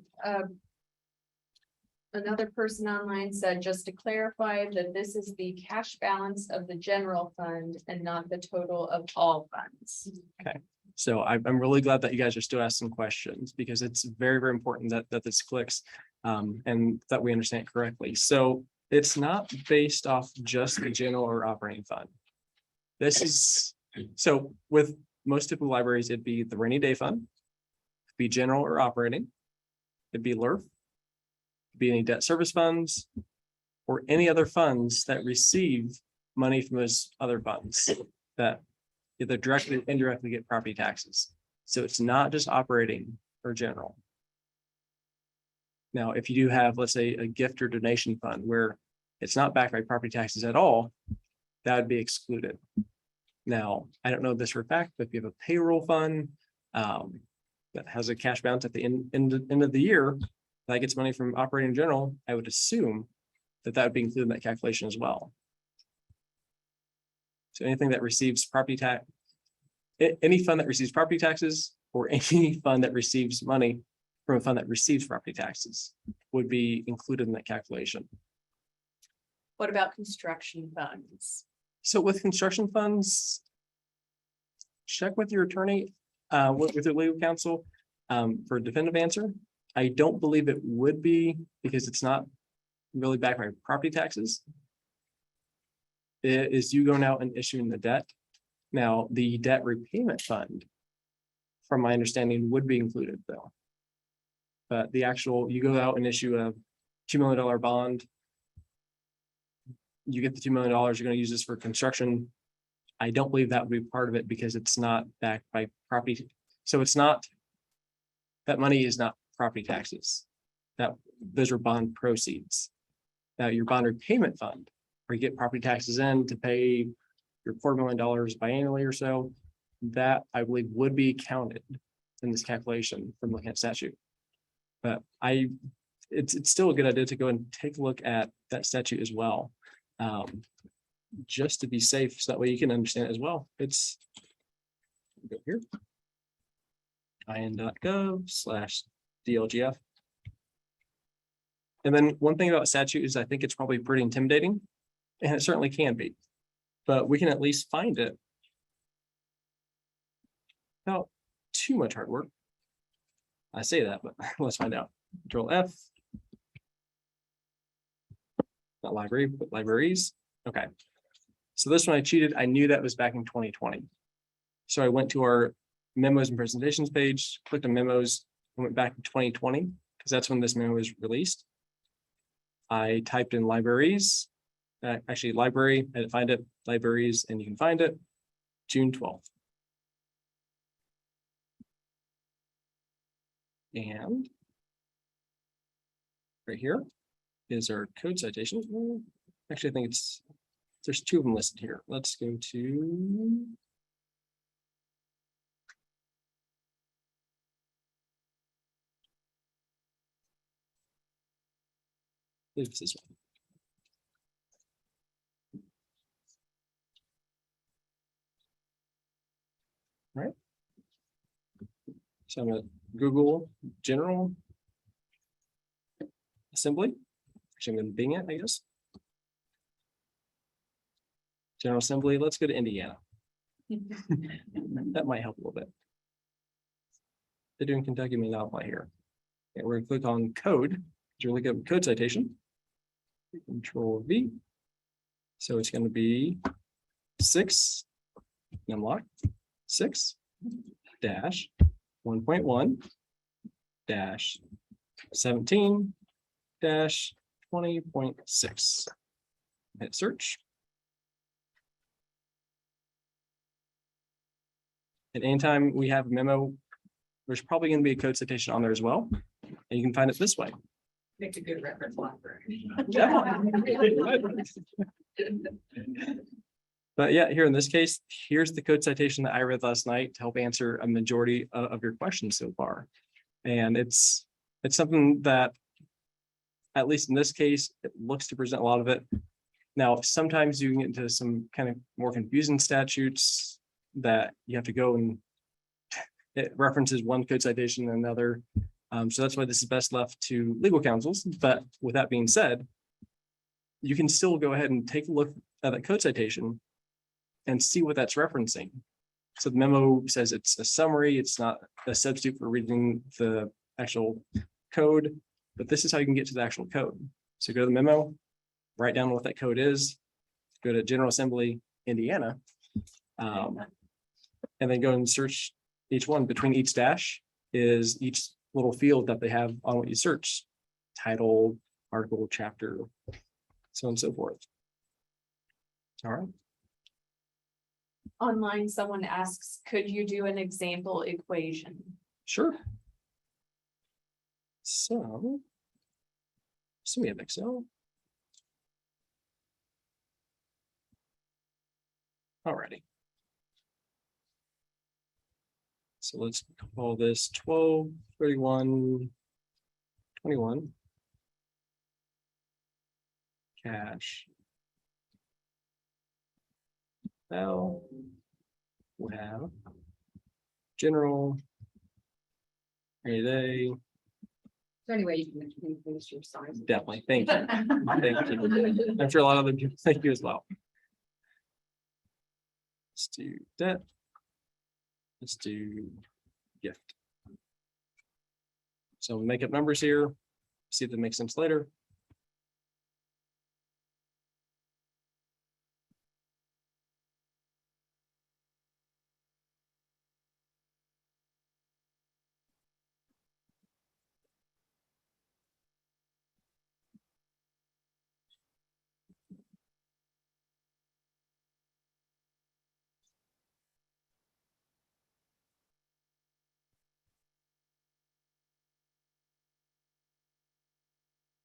another person online said, just to clarify that this is the cash balance of the general fund and not the total of all funds. So I'm really glad that you guys are still asking questions because it's very, very important that this clicks and that we understand it correctly. So it's not based off just the general or operating fund. This is, so with most typical libraries, it'd be the rainy day fund, it'd be general or operating, it'd be LRF, it'd be any debt service funds, or any other funds that receive money from those other funds that either directly or indirectly get property taxes. So it's not just operating or general. Now, if you do have, let's say, a gift or donation fund where it's not backed by property taxes at all, that would be excluded. Now, I don't know this for a fact, but if you have a payroll fund that has a cash balance at the end of the year, that gets money from operating general, I would assume that that would be included in that calculation as well. So anything that receives property tax, any fund that receives property taxes or any fund that receives money from a fund that receives property taxes would be included in that calculation. What about construction funds? So with construction funds, check with your attorney, with your legal counsel for a definitive answer. I don't believe it would be because it's not really backed by property taxes. It is you going out and issuing the debt. Now, the debt repayment fund, from my understanding, would be included though. But the actual, you go out and issue a $2 million bond. You get the $2 million, you're going to use this for construction. I don't believe that would be part of it because it's not backed by property. So it's not, that money is not property taxes. Those are bond proceeds. Now your bond repayment fund, where you get property taxes in to pay your $4 million biannually or so, that I believe would be counted in this calculation from looking at statute. But it's still a good idea to go and take a look at that statute as well. just to be safe, so that way you can understand it as well. It's go here. in.gov/DLGF. And then one thing about statute is I think it's probably pretty intimidating, and it certainly can be, but we can at least find it without too much hard work. I say that, but let's find out. Control F. Not library, but libraries. Okay. So this one I cheated. I knew that was back in 2020. So I went to our memos and presentations page, clicked on memos, and went back to 2020, because that's when this memo was released. I typed in libraries, actually library, I didn't find it, libraries, and you can find it, June 12th. And right here is our code citation. Actually, I think there's two of them listed here. Let's go to. It's this one. Right. So I'm gonna Google General Assembly. Actually, I'm gonna Bing it, I guess. General Assembly, let's go to Indiana. That might help a little bit. They're doing Kentucky may not apply here. Okay, we're gonna click on code to look at code citation. Control V. So it's gonna be 6 numlock 6 dash 1.1 dash 17 dash 20.6. Hit search. And anytime we have a memo, there's probably going to be a code citation on there as well. And you can find it this way. Makes a good reference library. But yeah, here in this case, here's the code citation that I read last night to help answer a majority of your questions so far. And it's something that, at least in this case, it looks to present a lot of it. Now, sometimes you can get into some kind of more confusing statutes that you have to go and it references one code citation and another. So that's why this is best left to legal counsels. But with that being said, you can still go ahead and take a look at that code citation and see what that's referencing. So the memo says it's a summary, it's not a substitute for reading the actual code, but this is how you can get to the actual code. So go to the memo, write down what that code is, go to General Assembly, Indiana, and then go and search each one. Between each dash is each little field that they have on what you search, title, article, chapter, so on and so forth. All right. Online, someone asks, could you do an example equation? Sure. So we have Excel. Alrighty. So let's call this 12, 31, 21. Cash. Now we have general. Any day. Anyway, you can increase your size. Definitely. Thank you. Thank you. I'm sure a lot of other people thank you as well. Let's do debt. Let's do gift. So make up numbers here, see if that makes sense later.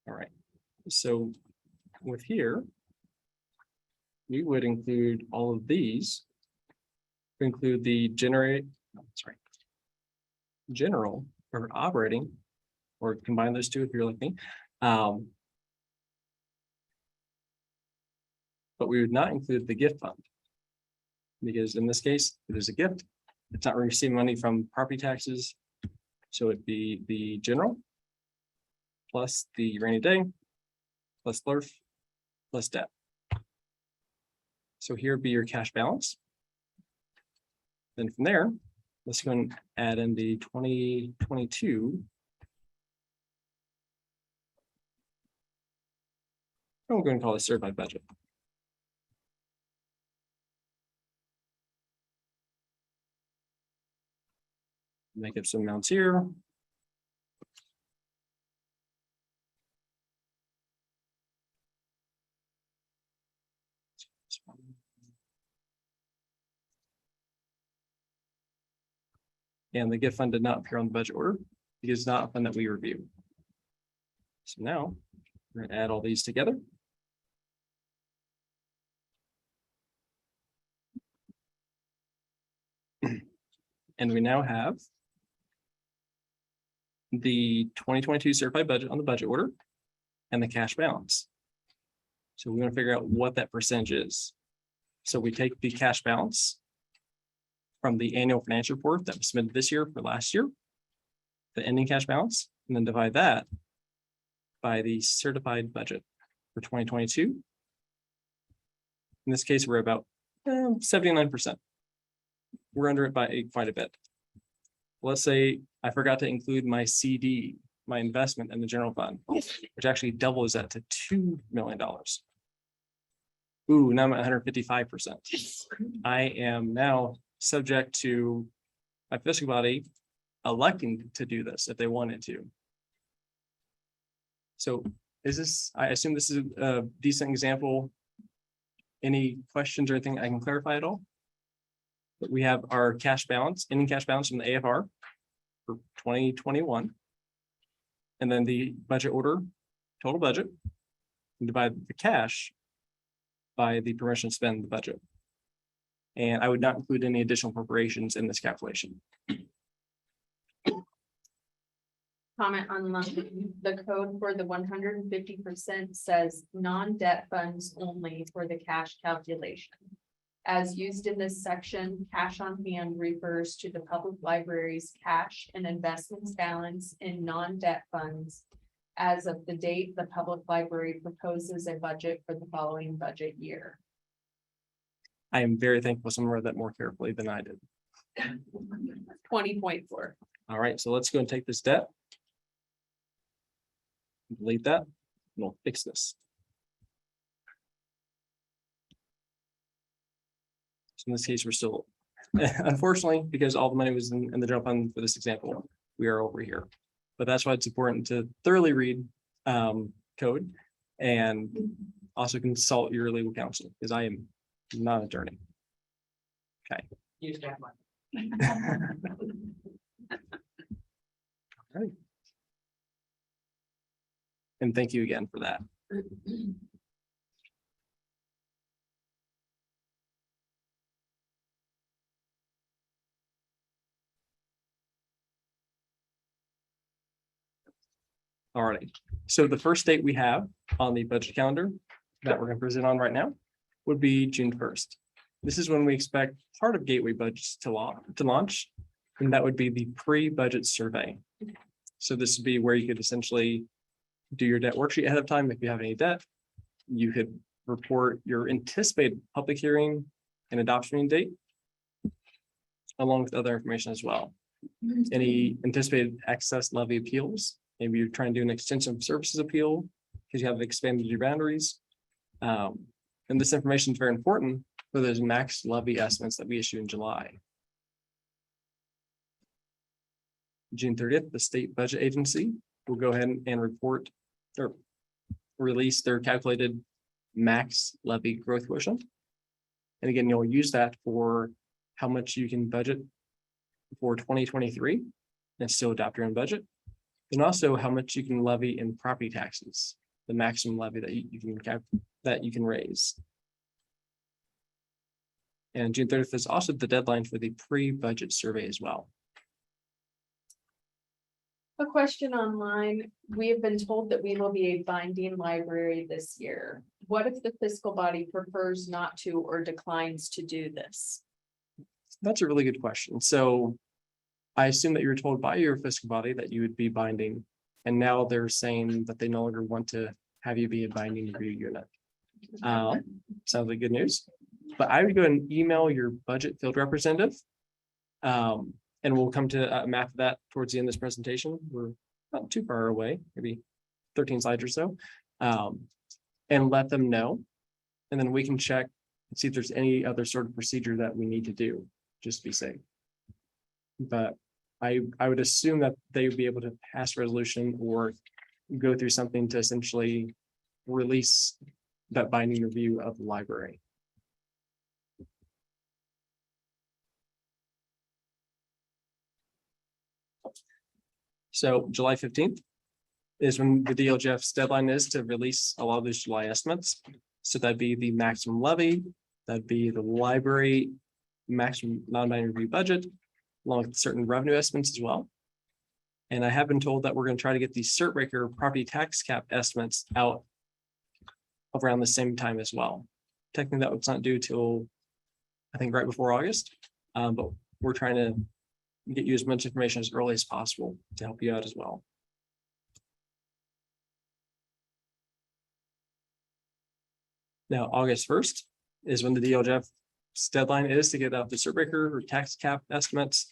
All right, so with here, we would include all of these. Include the general or operating, or combine those two if you're like me. but we would not include the gift fund. Because in this case, it is a gift. It's not receiving money from property taxes. So it'd be the general plus the rainy day, plus LRF, plus debt. So here would be your cash balance. Then from there, let's go and add in the 2022. I'm going to call it certified budget. Make up some amounts here. And the gift fund did not appear on the budget order because it's not a fund that we review. So now we're gonna add all these together. And we now have the 2022 certified budget on the budget order and the cash balance. So we're gonna figure out what that percentage is. So we take the cash balance from the annual financial report that was submitted this year for last year, the ending cash balance, and then divide that by the certified budget for 2022. In this case, we're about 79%. We're under it by quite a bit. Let's say I forgot to include my CD, my investment in the general fund, which actually doubles that to $2 million. Ooh, now I'm at 155%. I am now subject to my fiscal body electing to do this if they wanted to. So is this, I assume this is a decent example. Any questions or anything I can clarify at all? But we have our cash balance, ending cash balance from the AFR for 2021. And then the budget order, total budget, and divide the cash by the permission to spend the budget. And I would not include any additional appropriations in this calculation. Comment on the code for the 150% says non-debt funds only for the cash calculation. As used in this section, cash on hand refers to the public library's cash and investments balance in non-debt funds as of the date the public library proposes a budget for the following budget year. I am very thankful someone read that more carefully than I did. 20.4. All right, so let's go and take this debt. Delete that, and we'll fix this. So in this case, we're still, unfortunately, because all the money was in the general fund for this example, we are over here. But that's why it's important to thoroughly read code and also consult your legal counsel, because I am not an attorney. Okay. Use that one. All right. And thank you again for that. All right, so the first date we have on the budget calendar that we're going to present on right now would be June 1st. This is when we expect part of Gateway budgets to launch, and that would be the pre-budget survey. So this would be where you could essentially do your debt worksheet ahead of time. If you have any debt, you could report your anticipated public hearing and adoption date, along with other information as well. Any anticipated excess levy appeals. Maybe you're trying to do an extension of services appeal because you have expanded your boundaries. And this information is very important for those max levy estimates that we issue in July. June 30th, the state budget agency will go ahead and report or release their calculated max levy growth quotient. And again, you'll use that for how much you can budget for 2023 and still adopt your own budget. And also how much you can levy in property taxes, the maximum levy that you can raise. And June 30th is also the deadline for the pre-budget survey as well. A question online. We have been told that we will be a binding library this year. What if the fiscal body prefers not to or declines to do this? That's a really good question. So I assume that you were told by your fiscal body that you would be binding, and now they're saying that they no longer want to have you be a binding review unit. Sounds like good news, but I would go and email your budget field representative. And we'll come to a map of that towards the end of this presentation. We're not too far away, maybe 13 slides or so. And let them know. And then we can check and see if there's any other sort of procedure that we need to do, just to be safe. But I would assume that they would be able to pass resolution or go through something to essentially release that binding review of the library. So July 15th is when the DLGF's deadline is to release a lot of those July estimates. So that'd be the maximum levy, that'd be the library maximum non-binding review budget, along with certain revenue estimates as well. And I have been told that we're going to try to get the cert breaker property tax cap estimates out around the same time as well. Technically, that was not due till, I think, right before August, but we're trying to get you as much information as early as possible to help you out as well. Now, August 1st is when the DLGF's deadline is to get out the cert breaker or tax cap estimates.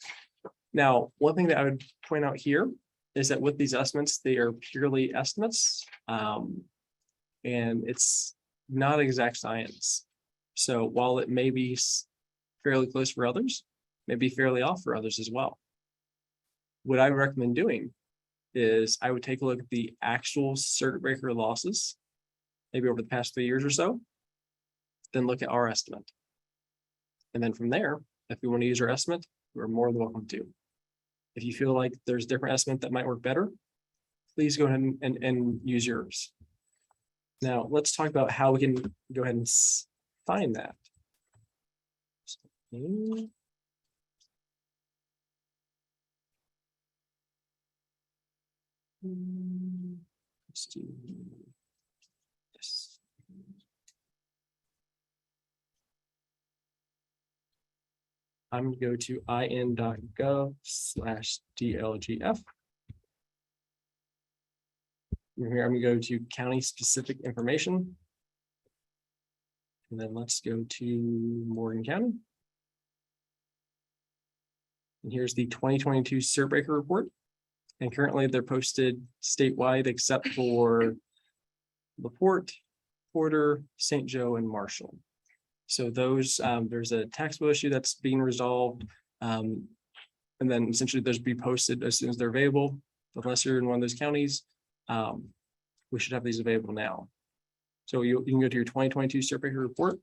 Now, one thing that I would point out here is that with these estimates, they are purely estimates. And it's not exact science. So while it may be fairly close for others, may be fairly off for others as well. What I would recommend doing is I would take a look at the actual circuit breaker losses, maybe over the past 3 years or so, then look at our estimate. And then from there, if we want to use our estimate, we're more than welcome to. If you feel like there's a different estimate that might work better, please go ahead and use yours. Now, let's talk about how we can go ahead and find that. Let's do this. I'm going to go to in.gov/DLGF. Here, I'm going to go to county specific information. And then let's go to Morgan County. And here's the 2022 cert breaker report. And currently they're posted statewide except for LaPorte, Porter, St. Joe, and Marshall. So those, there's a tax bill issue that's being resolved. And then essentially those be posted as soon as they're available. Unless you're in one of those counties, we should have these available now. So you can go to your 2022 cert breaker report.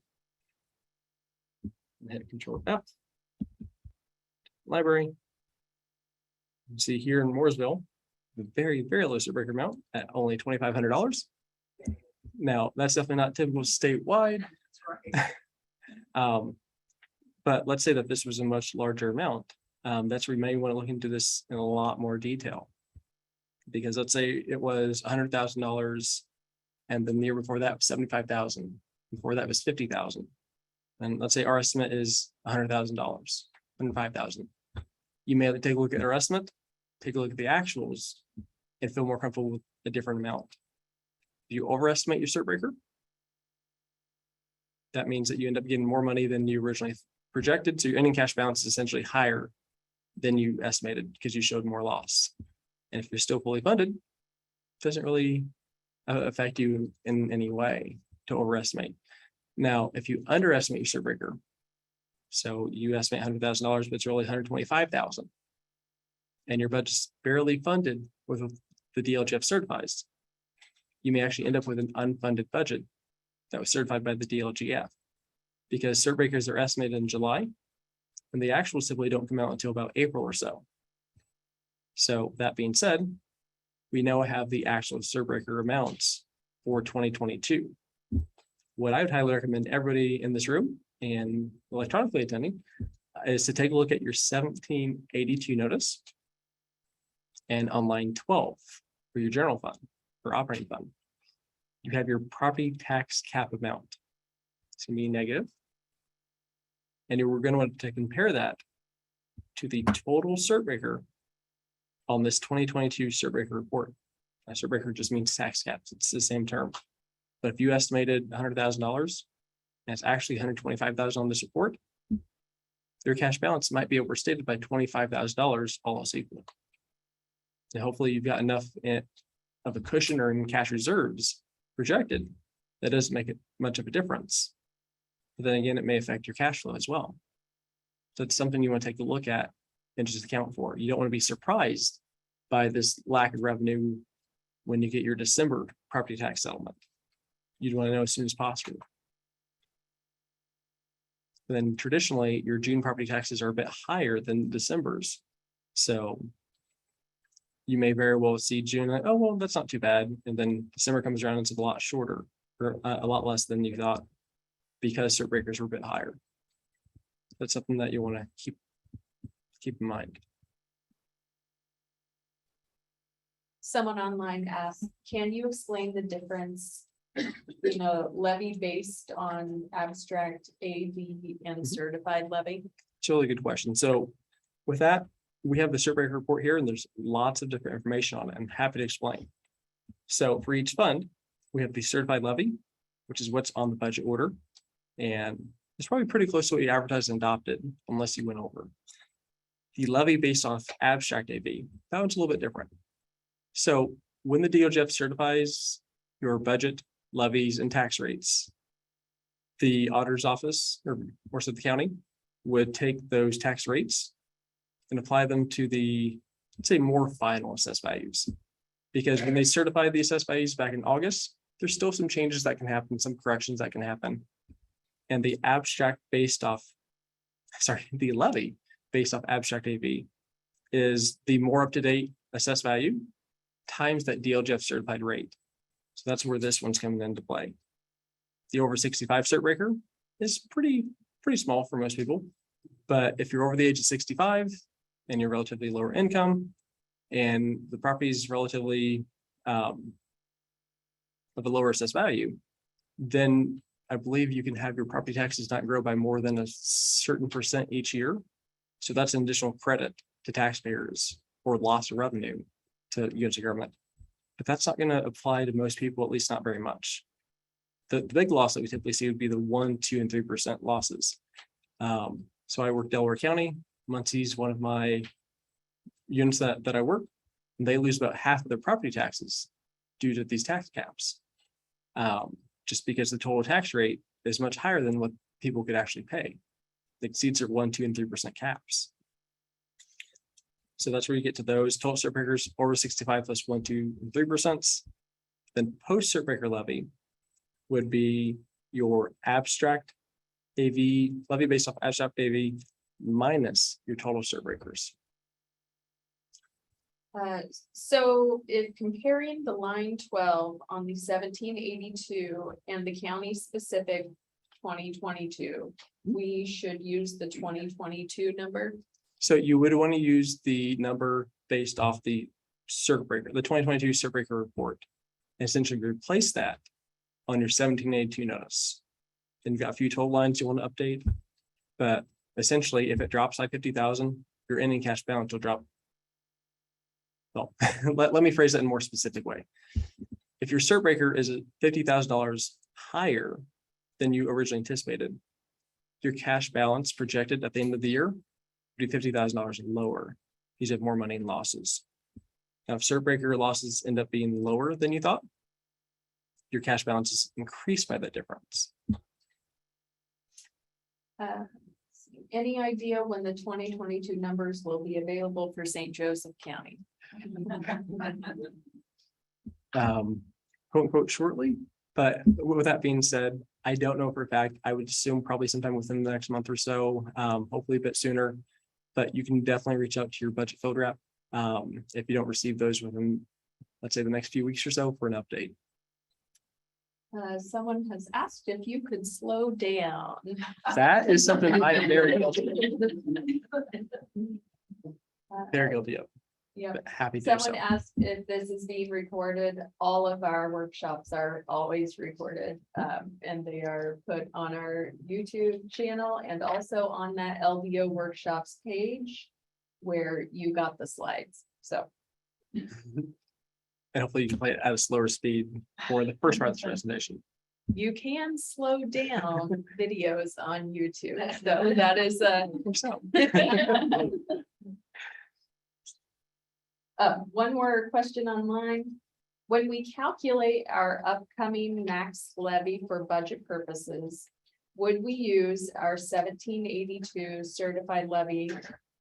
And hit Control F. Library. You see here in Mooresville, the very, very low cert breaker amount at only $2,500. Now, that's definitely not typical statewide. But let's say that this was a much larger amount. That's where you may want to look into this in a lot more detail. Because let's say it was $100,000, and then the year before that was $75,000. Before that was $50,000. And let's say our estimate is $100,000, $105,000. You may take a look at our estimate, take a look at the actuals, and feel more comfortable with a different amount. If you overestimate your cert breaker, that means that you end up getting more money than you originally projected. So your ending cash balance is essentially higher than you estimated because you showed more loss. And if you're still fully funded, it doesn't really affect you in any way to overestimate. Now, if you underestimate your cert breaker, so you estimate $100,000, but it's really $125,000, and your budget's barely funded with the DLGF certifies, you may actually end up with an unfunded budget that was certified by the DLGF, because cert breakers are estimated in July, and the actuals simply don't come out until about April or so. So that being said, we now have the actual cert breaker amounts for 2022. What I would highly recommend everybody in this room and electronically attending is to take a look at your 1782 notice. And on line 12 for your general fund or operating fund, you have your property tax cap amount. It's gonna be negative. And we're gonna want to compare that to the total cert breaker on this 2022 cert breaker report. Cert breaker just means tax caps. It's the same term. But if you estimated $100,000 and it's actually $125,000 on this report, your cash balance might be overstated by $25,000 all else equal. And hopefully you've got enough of a cushion or in cash reserves projected that doesn't make it much of a difference. But then again, it may affect your cash flow as well. So it's something you want to take a look at and just account for. You don't want to be surprised by this lack of revenue when you get your December property tax settlement. You'd want to know as soon as possible. And then traditionally, your June property taxes are a bit higher than December's. So you may very well see June, like, oh, well, that's not too bad. And then December comes around and it's a lot shorter or a lot less than you thought because cert breakers were a bit higher. That's something that you want to keep in mind. Someone online asked, can you explain the difference in a levy based on abstract AV and certified levy? It's a really good question. So with that, we have the cert breaker report here and there's lots of different information on it. I'm happy to explain. So for each fund, we have the certified levy, which is what's on the budget order. And it's probably pretty close to what you advertised and adopted, unless you went over. The levy based off abstract AV, that one's a little bit different. So when the DOJ certifies your budget, levies, and tax rates, the auditor's office, or so the county, would take those tax rates and apply them to the, let's say, more final assessed values. Because when they certify the assessed values back in August, there's still some changes that can happen, some corrections that can happen. And the the levy based off abstract AV is the more up-to-date assessed value times that DLGF certified rate. So that's where this one's coming into play. The over 65 cert breaker is pretty small for most people. But if you're over the age of 65 and you're relatively lower income and the property is relatively of a lower assessed value, then I believe you can have your property taxes not grow by more than a certain percent each year. So that's an additional credit to taxpayers or loss of revenue to units of government. But that's not going to apply to most people, at least not very much. The big loss that we typically see would be the 1%, 2%, and 3% losses. So I work Delaware County. Muncie's one of my units that I work, and they lose about half of their property taxes due to these tax caps. Just because the total tax rate is much higher than what people could actually pay. It exceeds their 1%, 2%, and 3% caps. So that's where you get to those total cert breakers over 65 plus 1%, 2%, and 3%. Then post cert breaker levy would be your abstract AV levy based off abstract AV minus your total cert breakers. So if comparing the line 12 on the 1782 and the county specific 2022, we should use the 2022 number. So you would want to use the number based off the cert breaker, the 2022 cert breaker report, and essentially replace that on your 1782 notice. Then you've got a few total lines you want to update, but essentially if it drops by 50,000, your ending cash balance will drop. Well, let me phrase that in a more specific way. If your cert breaker is $50,000 higher than you originally anticipated, your cash balance projected at the end of the year would be $50,000 lower. You have more money in losses. Now, if cert breaker losses end up being lower than you thought, your cash balance is increased by that difference. Any idea when the 2022 numbers will be available for St. Joseph County? Quote unquote shortly, but with that being said, I don't know for a fact. I would assume probably sometime within the next month or so, hopefully a bit sooner, but you can definitely reach out to your budget field rep if you don't receive those within, let's say, the next few weeks or so for an update. Someone has asked if you could slow down. That is something I am very guilty of. Yeah. but happy to do so. Someone asked if this is being recorded. All of our workshops are always recorded. And they are put on our YouTube channel and also on that LDO workshops page where you got the slides. So And hopefully you can play it at a slower speed for the first part of this presentation. you can slow down videos on YouTube. So that is So, one more question online. When we calculate our upcoming max levy for budget purposes, would we use our 1782 certified levy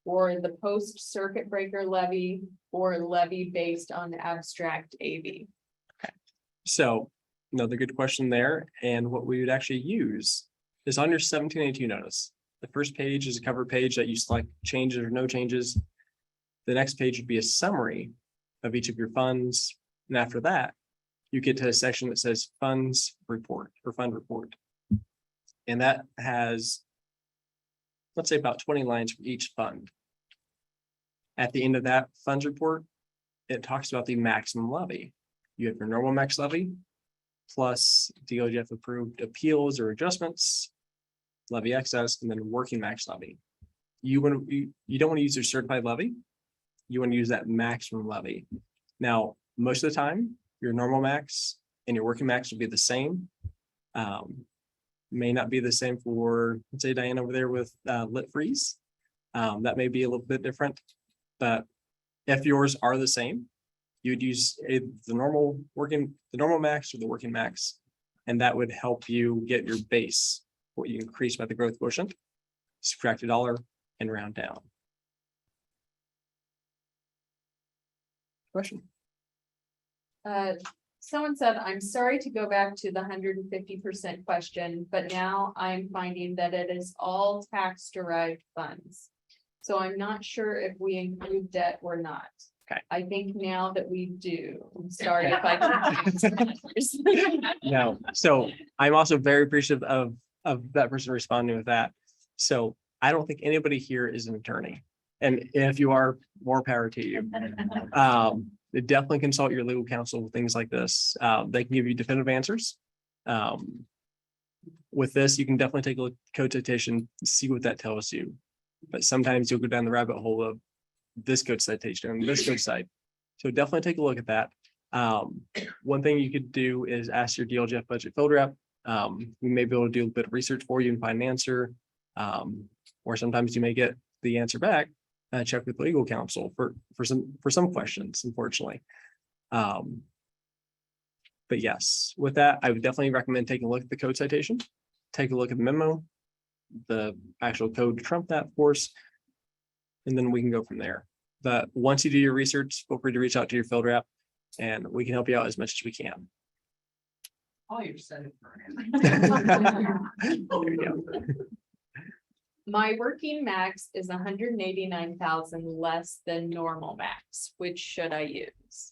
or the post circuit breaker levy or levy based on abstract AV? so another good question there. And what we would actually use is on your 1782 notice. The first page is a cover page that you select changes or no changes. The next page would be a summary of each of your funds. And after that, you get to a section that says funds report or fund report. And that has, let's say, about 20 lines for each fund. At the end of that funds report, it talks about the maximum levy. You have your normal max levy plus DOGF approved appeals or adjustments, levy excess, and then working max levy. You don't want to use your certified levy. You want to use that maximum levy. Now, most of the time, your normal max and your working max will be the same. May not be the same for, let's say, Diane over there with lit freeze. That may be a little bit different, but if yours are the same, you would use the normal max or the working max, and that would help you get your base, what you increase by the growth quotient, subtract $1 and round down. Question? Someone said, I'm sorry to go back to the 150% question, but now I'm finding that it is all tax derived funds. So I'm not sure if we include debt or not. Okay. I think now that we do. I'm sorry if I. No, so I'm also very appreciative of that person responding with that. So I don't think anybody here is an attorney. And if you are, more power to you. Definitely consult your legal counsel with things like this. They can give you definitive answers. With this, you can definitely take a look at code citation, see what that tells you. But sometimes you'll go down the rabbit hole of this code citation and this code site. So definitely take a look at that. One thing you could do is ask your DLGF budget field rep. We may be able to do a bit of research for you and find an answer. Or sometimes you may get the answer back. Check with legal counsel for some questions, unfortunately. But yes, with that, I would definitely recommend taking a look at the code citation, take a look at the memo, the actual code to trump that, of course, and then we can go from there. But once you do your research, feel free to reach out to your field rep and we can help you out as much as we can. All you're setting for. There you go. My working max is 189,000 less than normal max. Which should I use?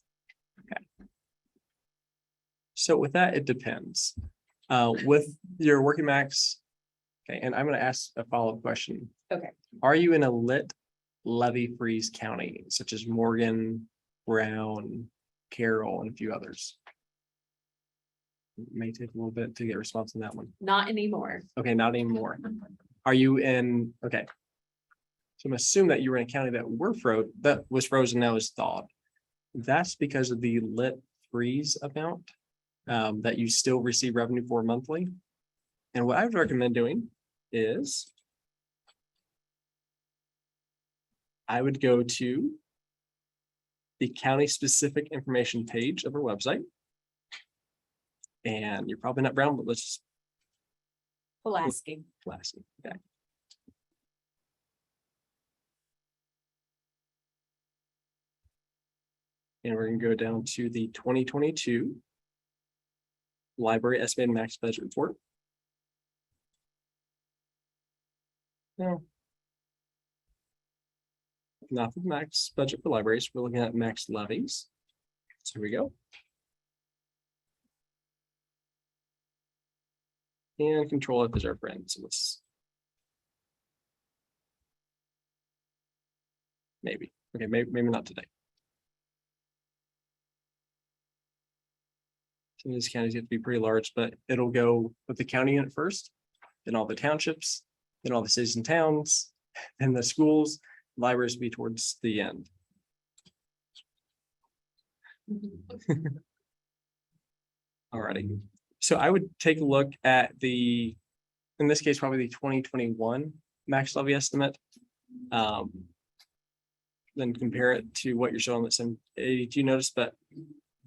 So with that, it depends. With your working max, okay, and I'm going to ask a follow-up question. Okay. Are you in a lit levy freeze county, such as Morgan, Brown, Carroll, and a few others? It may take a little bit to get a response on that one. Not anymore. Okay, not anymore. Are you in, okay. So I'm gonna assume that you were in a county that was frozen, now is thawed. That's because of the lit freeze amount that you still receive revenue for monthly. And what I would recommend doing is I would go to the county specific information page of our website. And you're probably not Brown, but let's just Pulaski. Pulaski, okay. And we're gonna go down to the 2022 library estimated max budget report. No. Not the max budget for libraries, we're looking at max levies. So here we go. And control F is our friend, so let's. Maybe, okay, maybe not today. Some of these counties have to be pretty large, but it'll go with the county unit first, then all the townships, then all the cities and towns, and the schools, libraries will be towards the end. Alrighty, so I would take a look at the, in this case, probably the 2021 max levy estimate. Then compare it to what you're showing that's in 82. Notice that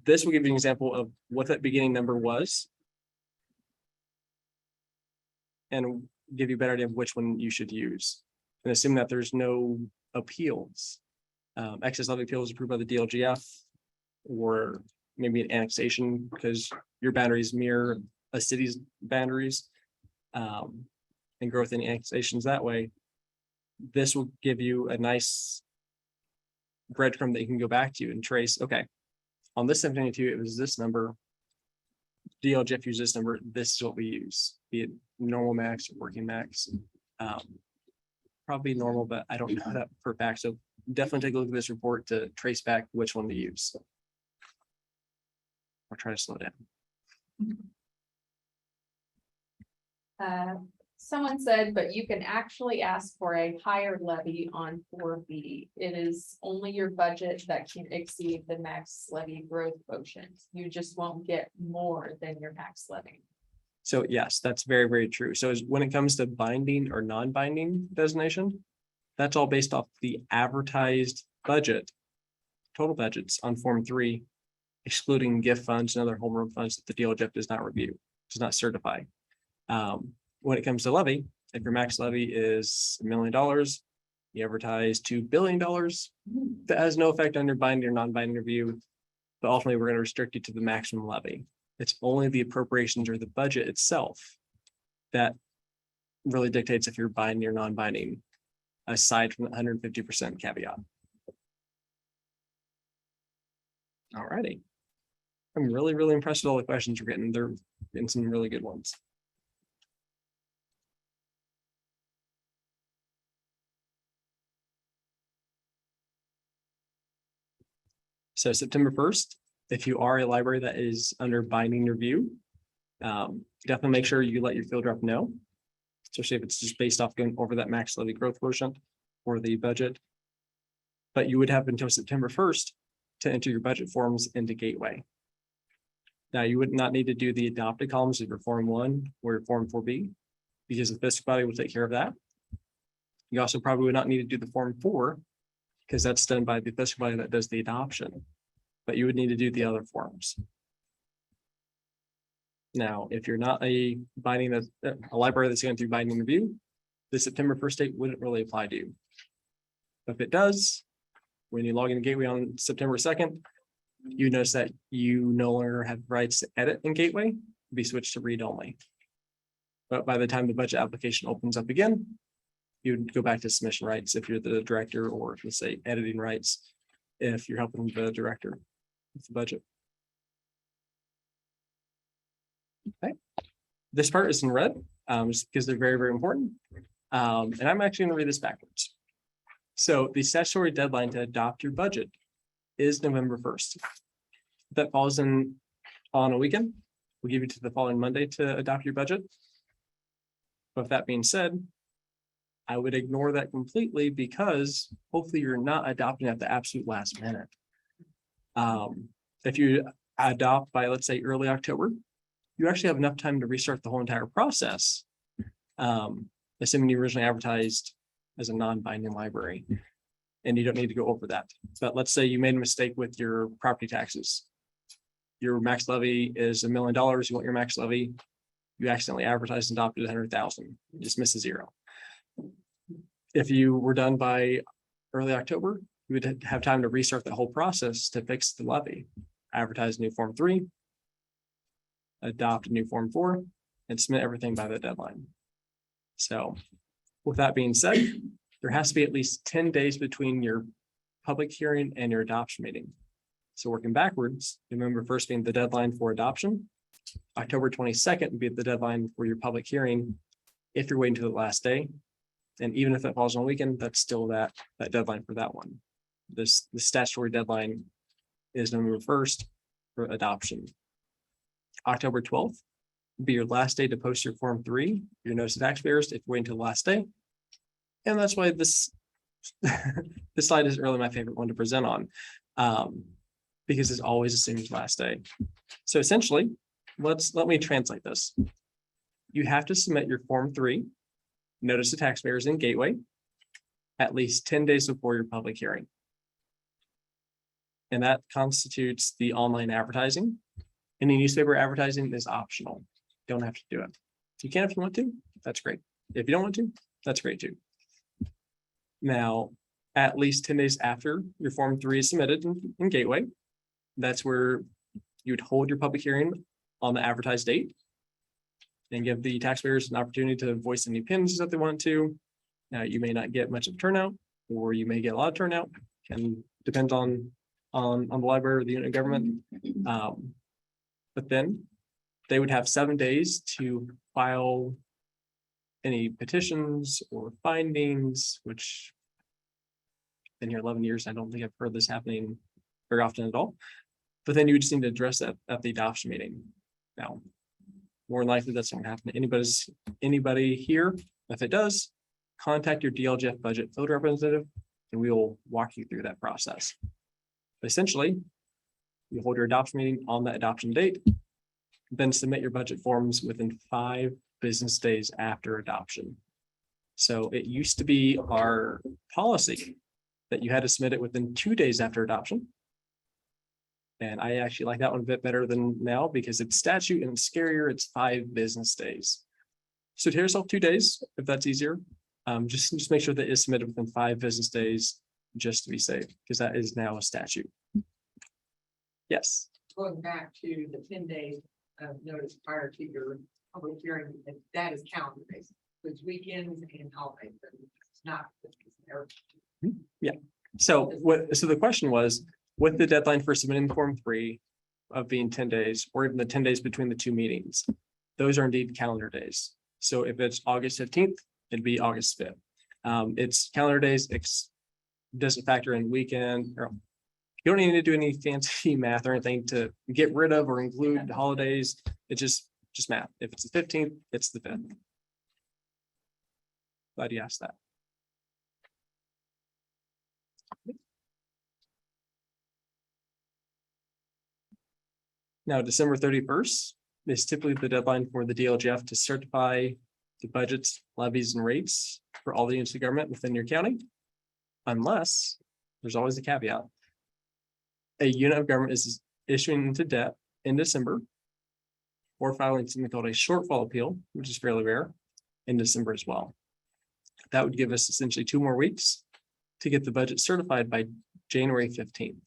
this will give you an example of what that beginning number was. And give you a better idea of which one you should use. And assume that there's no appeals. Excess levy appeals approved by the DLGF, or maybe an annexation because your boundaries mirror a city's boundaries. And growth in annexations that way. This will give you a nice breadcrumb that you can go back to and trace, okay, on this 722, it was this number. DLGF used this number, this is what we use, be it normal max or working max. Probably normal, but I don't know that for a fact, so definitely take a look at this report to trace back which one to use. I'll try to slow down. Someone said, but you can actually ask for a higher levy on 4B. It is only your budget that can exceed the max levy growth quotient. You just won't get more than your max levy. So yes, that's very, very true. So when it comes to binding or non-binding designation, that's all based off the advertised budget, total budgets on Form 3, excluding gift funds and other homeroom funds that the DLGF does not review, does not certify. When it comes to levy, if your max levy is $1 million, you advertise $2 billion, that has no effect on your binding or non-binding review. But ultimately, we're going to restrict you to the maximum levy. It's only the appropriations or the budget itself that really dictates if you're binding or non-binding, aside from the 150% caveat. All righty. I'm really, really impressed with all the questions you're getting. They're getting some really good ones. So September 1st, if you are a library that is under binding review, definitely make sure you let your field rep know, especially if it's just based off going over that max levy growth quotient or the budget. But you would have until September 1st to enter your budget forms into Gateway. Now, you would not need to do the adopted columns of your Form 1 or your Form 4B because the fiscal body will take care of that. You also probably would not need to do the Form 4 because that's done by the fiscal body that does the adoption, but you would need to do the other forms. Now, if you're not a library that's going through binding review, the September 1st date wouldn't really apply to you. But if it does, when you log into Gateway on September 2nd, you notice that you no longer have rights to edit in Gateway, be switched to read only. But by the time the budget application opens up again, you'd go back to submission rights if you're the director, or if you say editing rights, if you're helping the director with the budget. Okay, this part is in red, just because they're very, very important. And I'm actually going to read this backwards. So the statutory deadline to adopt your budget is November 1st. If that falls in on a weekend, we'll give you to the following Monday to adopt your budget. But with that being said, I would ignore that completely because hopefully you're not adopting at the absolute last minute. If you adopt by, let's say, early October, you actually have enough time to restart the whole entire process. Assuming you originally advertised as a non-binding library and you don't need to go over that. But let's say you made a mistake with your property taxes. Your max levy is $1 million. You want your max levy. You accidentally advertised and adopted 100,000. You just miss a zero. If you were done by early October, you would have time to restart the whole process to fix the levy. Advertise a new Form 3, adopt a new Form 4, and submit everything by the deadline. So with that being said, there has to be at least 10 days between your public hearing and your adoption meeting. So working backwards, November 1st being the deadline for adoption, October 22nd would be the deadline for your public hearing if you're waiting to the last day. And even if it falls on a weekend, that's still that deadline for that one. The statutory deadline is November 1st for adoption. October 12th would be your last day to post your Form 3, your notice to taxpayers, if you wait until the last day. And that's why this, this slide is really my favorite one to present on. Because it's always assumed last day. So essentially, let me translate this. You have to submit your Form 3, notice to taxpayers in Gateway, at least 10 days before your public hearing. And that constitutes the online advertising. Any newspaper advertising is optional. Don't have to do it. You can if you want to, that's great. If you don't want to, that's great too. Now, at least 10 days after your Form 3 is submitted in Gateway, that's where you would hold your public hearing on the advertised date and give the taxpayers an opportunity to voice any opinions that they want to. Now, you may not get much of a turnout, or you may get a lot of turnout, and depends on the library or the unit of government. But then they would have 7 days to file any petitions or findings, which been here 11 years. I don't think I've heard this happening very often at all. But then you just need to address that at the adoption meeting. Now, more than likely that's not going to happen to anybody here. If it does, contact your DLGF budget field representative, and we will walk you through that process. But essentially, you hold your adoption meeting on that adoption date, then submit your budget forms within 5 business days after adoption. So it used to be our policy that you had to submit it within 2 days after adoption. And I actually like that one a bit better than now because it's statute and it's scarier. It's 5 business days. So tell yourself 2 days if that's easier. Just make sure that it's submitted within 5 business days just to be safe, because that is now a statute. Yes. Going back to the 10 days of notice prior to your public hearing, that is calendar based, which weekends and holidays, but it's not. Yeah. So the question was, with the deadline for submitting Form 3 of being 10 days, or even the 10 days between the 2 meetings, those are indeed calendar days. So if it's August 15th, it'd be August 5th. It's calendar days, doesn't factor in weekend, or you don't need to do any fancy math or anything to get rid of or include holidays. It's just math. If it's the 15th, it's the 5th. Glad you asked that. Now, December 31st is typically the deadline for the DLGF to certify the budgets, levies, and rates for all the units of government within your county. Unless, there's always a caveat, a unit of government is issuing into debt in December or filing something called a shortfall appeal, which is fairly rare, in December as well. That would give us essentially 2 more weeks to get the budget certified by January 15th.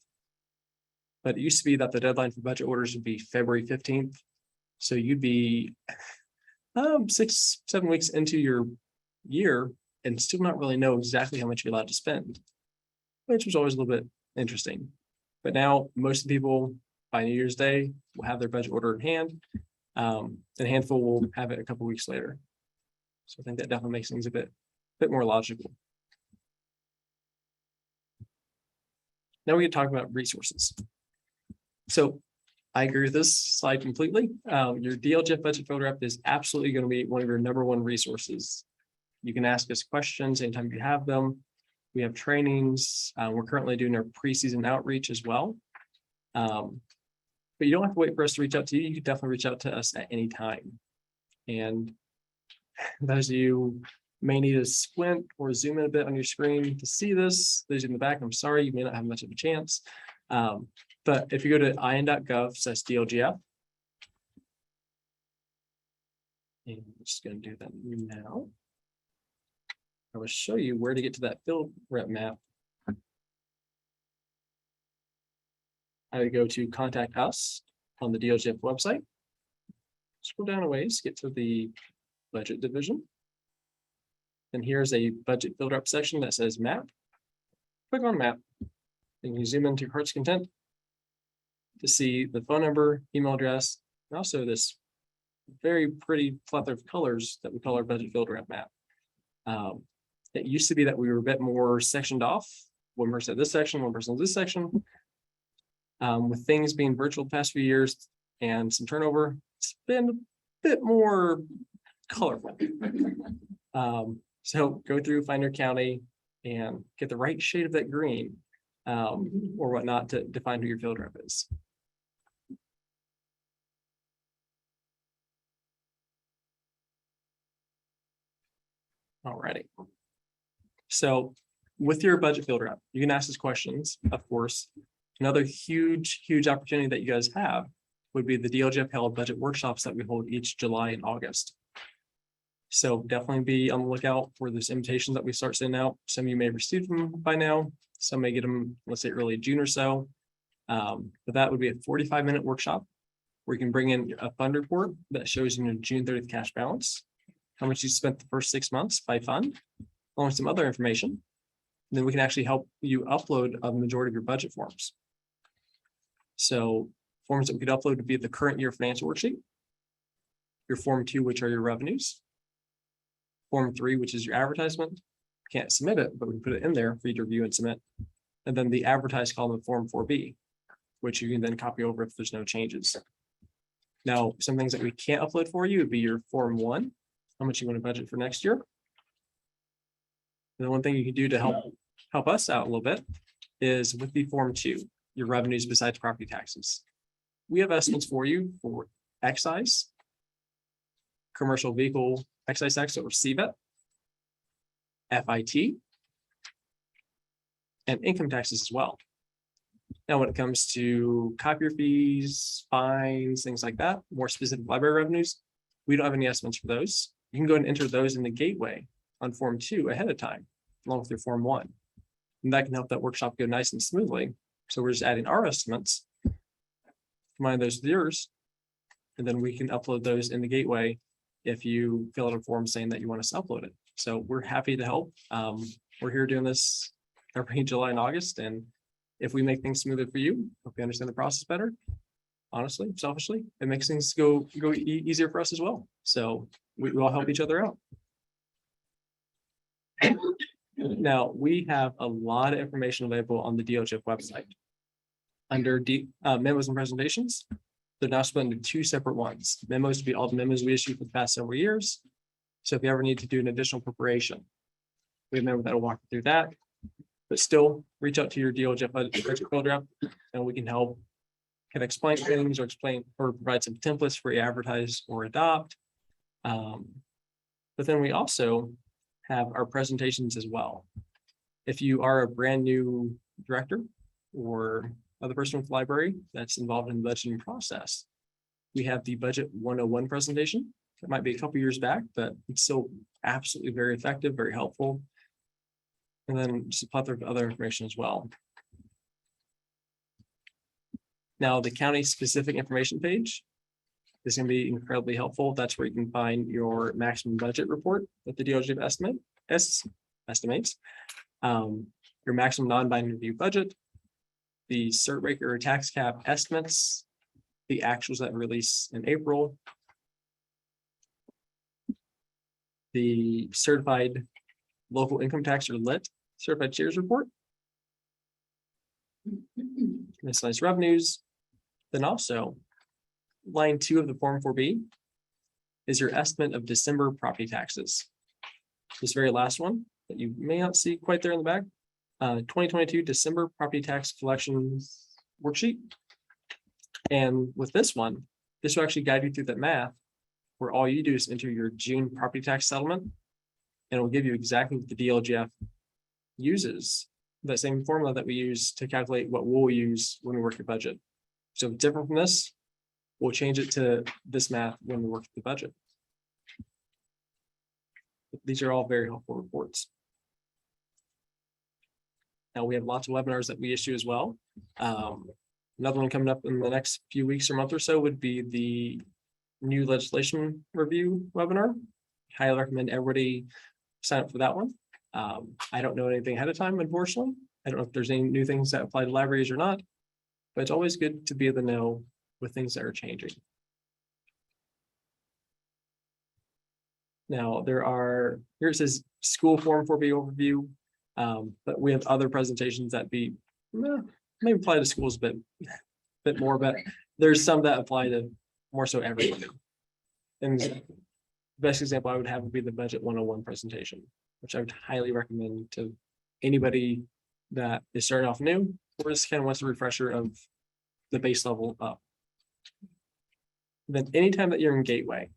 But it used to be that the deadline for budget orders would be February 15th. So you'd be 6-7 weeks into your year and still not really know exactly how much you're allowed to spend, which was always a little bit interesting. But now most people by New Year's Day will have their budget order in hand, and a handful will have it a couple weeks later. So I think that definitely makes things a bit more logical. Now we can talk about resources. So I agree with this slide completely. Your DLGF budget field rep is absolutely going to be one of your #1 resources. You can ask us questions anytime you have them. We have trainings. We're currently doing our preseason outreach as well. But you don't have to wait for us to reach out to you. You can definitely reach out to us at any time. And those of you may need to squint or zoom in a bit on your screen to see this. Those in the back, I'm sorry, you may not have much of a chance. But if you go to in.gov/DLGF, and I'm just going to do that now. I will show you where to get to that field rep map. I would go to contact us on the DLGF website. Scroll down a ways, get to the budget division. And here's a budget field rep section that says map. Click on map. And you zoom into your heart's content to see the phone number, email address, and also this very pretty plethora of colors that we call our budget field rep map. It used to be that we were a bit more sectioned off. One person at this section, one person at this section. With things being virtual the past few years, and some turnover. It's been a bit more colorful. So go through, find your county and get the right shade of that green or whatnot to define who your field rep is. Alrighty. So with your budget field rep, you can ask us questions, of course. Another huge opportunity that you guys have would be the DLGF held budget workshops that we hold each July and August. So definitely be on the lookout for this invitation that we start sending out. Some of you may have received them by now. Some may get them, let's say early June or so. But that would be a 45-minute workshop where you can bring in a fund report that shows you your June 30th cash balance, how much you spent the first 6 months by fund, along with some other information. And then we can actually help you upload a majority of your budget forms. So forms that we could upload would be the current year financial worksheet, your Form 2, which are your revenues, Form 3, which is your advertisement. Can't submit it, but we can put it in there for you to review and submit. And then the advertised column of Form 4B, which you can then copy over if there's no changes. Now, some things that we can't upload for you would be your Form 1, how much you want to budget for next year. And the one thing you can do to help us out a little bit is with the Form 2, your revenues besides property taxes. We have estimates for you for excise, commercial vehicle excise tax or CVET, FIT, and income taxes as well. Now, when it comes to copier fees, fines, things like that, more specific library revenues, we don't have any estimates for those. You can go and enter those in the gateway on Form 2 ahead of time, along with your Form 1. And that can help that workshop go nice and smoothly. So we're just adding our estimates, combine those with yours, and then we can upload those in the gateway if you fill out a form saying that you want us to upload it. So we're happy to help. We're here doing this every July and August, and if we make things smoother for you, hope you understand the process better. Honestly, selfishly, it makes things go easier for us as well. So we all help each other out. Now, we have a lot of information available on the DLGF website. Under memos and presentations, they're now split into two separate ones. Memos to be all the memos we issued for the past several years. So if you ever need to do an additional preparation, we have a memo that'll walk you through that. But still, reach out to your DLGF budget field rep, and we can help explain things or provide some templates for you to advertise or adopt. But then we also have our presentations as well. If you are a brand new director or other person with the library that's involved in the budgeting process, we have the Budget 101 presentation. It might be a couple years back, but it's still absolutely very effective, very helpful. And then just a plethora of other information as well. Now, the county specific information page is going to be incredibly helpful. That's where you can find your maximum budget report that the DLGF estimates, your maximum non-binding review budget, the cert rate or tax cap estimates, the actuals that release in April, the certified local income tax or LIT certified shares report, miscellaneous revenues. Then also line 2 of the Form 4B is your estimate of December property taxes. This very last one that you may not see quite there in the back, 2022 December property tax collections worksheet. And with this one, this will actually guide you through that math where all you do is enter your June property tax settlement, and it will give you exactly what the DLGF uses, that same formula that we use to calculate what we'll use when we work your budget. So different from this, we'll change it to this math when we work the budget. These are all very helpful reports. Now we have lots of webinars that we issue as well. Another one coming up in the next few weeks or month or so would be the new legislation review webinar. Highly recommend everybody sign up for that one. I don't know anything ahead of time, unfortunately. I don't know if there's any new things that apply to libraries or not, but it's always good to be able to know with things that are changing. Now here it says school Form 4B overview, but we have other presentations that maybe apply to schools a bit more, but there's some that apply to more so everyone. And the best example I would have would be the budget 101 presentation, which I would highly recommend to anybody that is starting off new or just kind of wants a refresher of the base level up. Then anytime that you're in Gateway,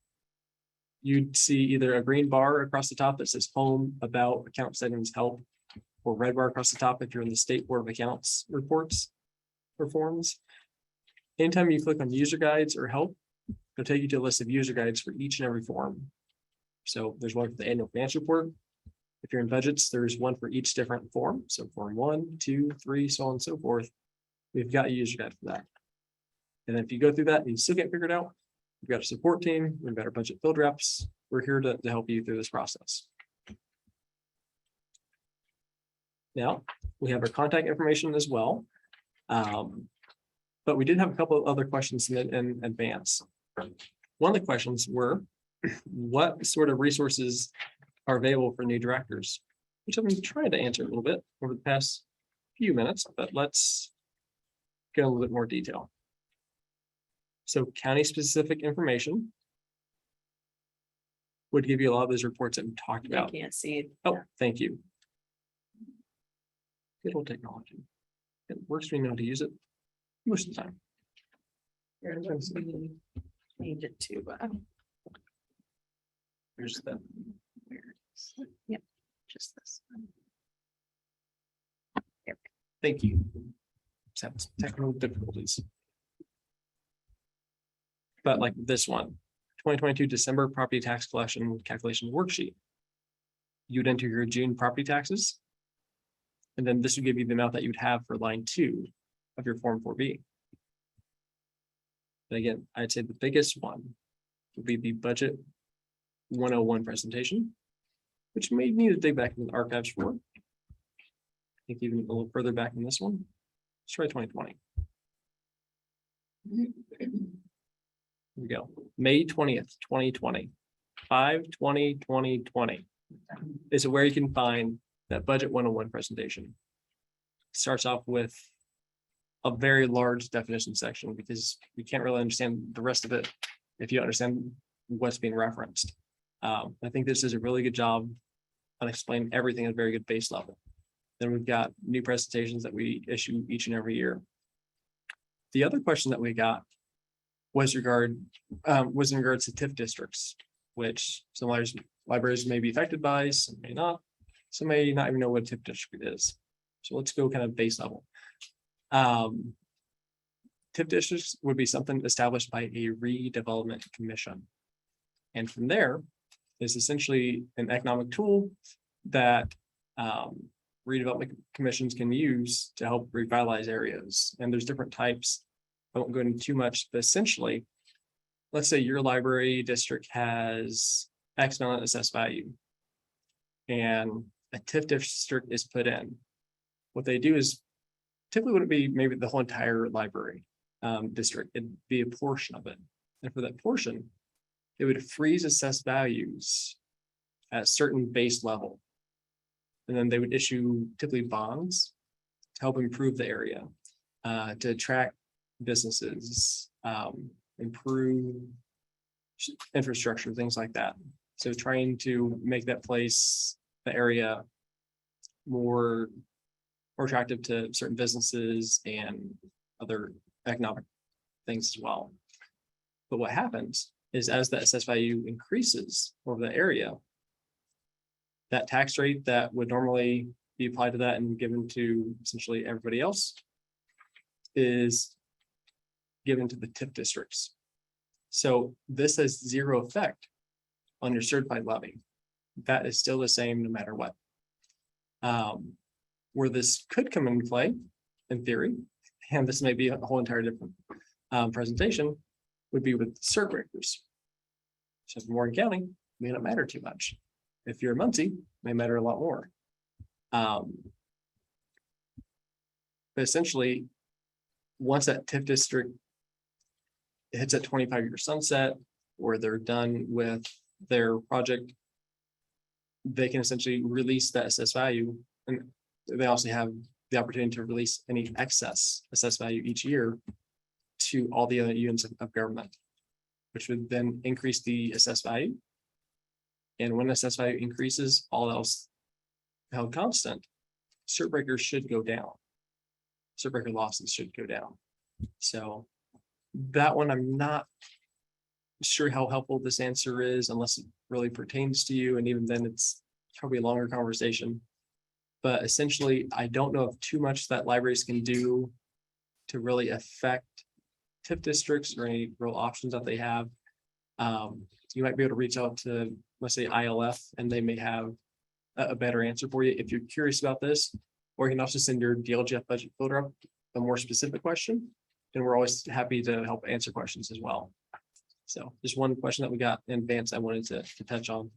you'd see either a green bar across the top that says home, about, account settings, help, or red bar across the top if you're in the State Board of Accounts reports or forms. Anytime you click on user guides or help, it'll take you to a list of user guides for each and every form. So there's one for the annual financial report. If you're in budgets, there's one for each different form. So form 1, 2, 3, so on and so forth. We've got a user guide for that. And then if you go through that and you still get figured out, we've got a support team, we've got our budget field reps. We're here to help you through this process. Now, we have our contact information as well. But we did have a couple of other questions in advance. One of the questions were, what sort of resources are available for new directors? Which I'm trying to answer a little bit over the past few minutes, but let's get a little bit more detail. So county-specific information would give you a lot of those reports that we talked I about. can't see it. Oh, thank you. Good old technology. It works when you know how to use it most of the time. Here, let me change it to, Here's the, yep, just this one. thank you. Just having some technical difficulties. But like this one, 2022 December property tax collection calculation worksheet. You'd enter your June property taxes. And then this would give you the amount that you'd have for line 2 of your Form 4B. And again, I'd say the biggest one would be the budget 101 presentation, which may need to dig back into the archives for. I think even a little further back in this one. Let's try 2020. Here we go. May 20th, 2020. 5/20/2020 is where you can find that budget 101 presentation. Starts off with a very large definition section because you can't really understand the rest of it if you understand what's being referenced. I think this is a really good job on explaining everything at a very good base level. Then we've got new presentations that we issue each and every year. The other question that we got was in regards to Tiff districts, which some libraries may be affected by, some may not. Some may not even know what a Tiff district is. So let's go kind of base level. Tiff districts would be something established by a redevelopment commission. And from there is essentially an economic tool that redevelopment commissions can use to help revitalize areas. And there's different types. I won't go into too much, but essentially, let's say your library district has X amount of assessed value. And a Tiff district is put in. What they do is typically wouldn't be maybe the whole entire library district, it'd be a portion of it. And for that portion, it would freeze assessed values at a certain base level. And then they would issue typically bonds to help improve the area, to attract businesses, improve infrastructure, things like that. So trying to make that place, the area, more attractive to certain businesses and other economic things as well. But what happens is as the assessed value increases over the area, that tax rate that would normally be applied to that and given to essentially everybody else is given to the Tiff districts. So this has zero effect on your certified levy. That is still the same no matter what. Where this could come into play, in theory, and this may be a whole entire different presentation, would be with cert breakers. So if Morgan County may not matter too much. If you're a Muncie, it may matter a lot more. But essentially, once that TIF district hits that 25-year sunset, or they're done with their project, they can essentially release that assessed value. And they also have the opportunity to release any excess assessed value each year to all the other units of government, which would then increase the assessed value. And when assessed value increases, all else held constant, cert breakers should go down. Cert breaker losses should go down. So that one, I'm not sure how helpful this answer is unless it really pertains to you. And even then it's probably a longer conversation. But essentially, I don't know of too much that libraries can do to really affect TIF districts or any real options that they have. You might be able to reach out to, let's say, ILF, and they may have a better answer for you if you're curious about this. Or you can also send your DLGF budget filter up a more specific question, and we're always happy to help answer questions as well. So just one question that we got in advance I wanted to touch on,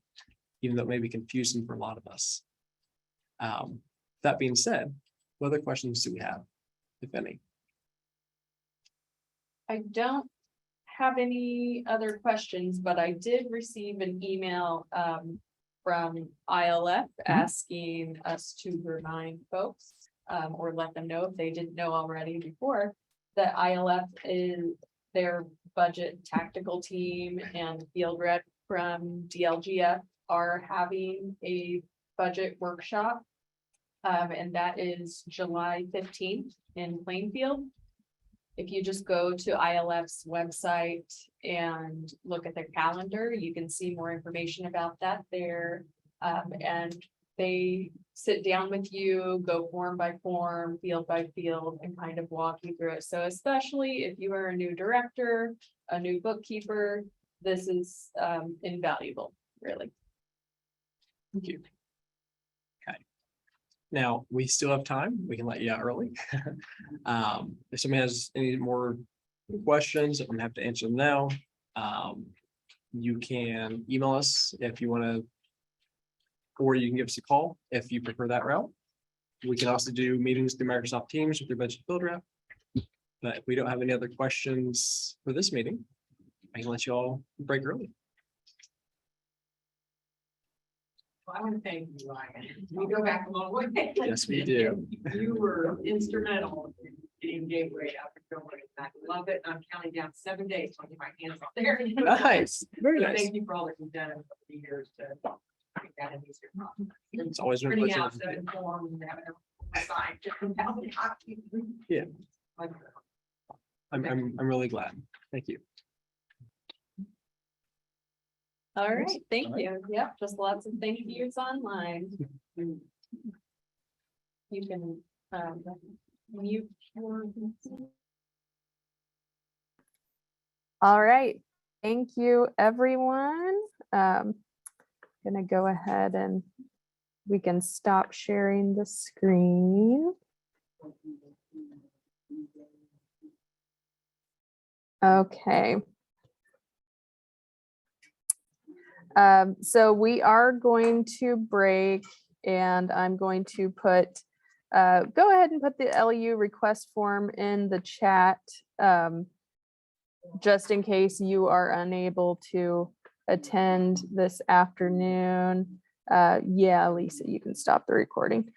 even though it may be confusing for a lot of us. That being said, what other questions do we have, if any? I don't have any other questions, but I did receive an email from ILF asking us to remind folks or let them know if they didn't know already before that ILF is their budget tactical team and field rep from DLGF are having a budget workshop. And that is July 15th in Plainfield. If you just go to ILF's website and look at their calendar, you can see more information about that there. And they sit down with you, go form by form, field by field, and kind of walk you through it. So especially if you are a new director, a new bookkeeper, this is invaluable, really. Thank you. Okay. Now, we still have time. We can let you out early. If somebody has any more questions, I'm happy to answer them now. You can email us if you want to, or you can give us a call if you prefer that route. We can also do meetings through Microsoft Teams with your budget builder app. But if we don't have any other questions for this meeting, I can let you all break early. Well, I want to thank you, Ryan. We go back a long way. Yes, we do. You were instrumental in getting Gateway out of February. I love it. I'm counting down 7 days to get my hands off there. Nice, very So nice. thank you for all that you've done over the years to make that an easier process. It's always been a Printing pleasure. out 7 forms and having a sign just from down the copy. Yeah. I'm really glad. Thank you. All right, thank All right. you. Yep, just lots of thank yous online. You can mute your. All right, thank you, everyone. Gonna go ahead and we can stop sharing the screen. Okay. So we are going to break and I'm going to put, go ahead and put the LU request form in the chat. Just in case you are unable to attend this afternoon. Yeah, Lisa, you can stop the recording.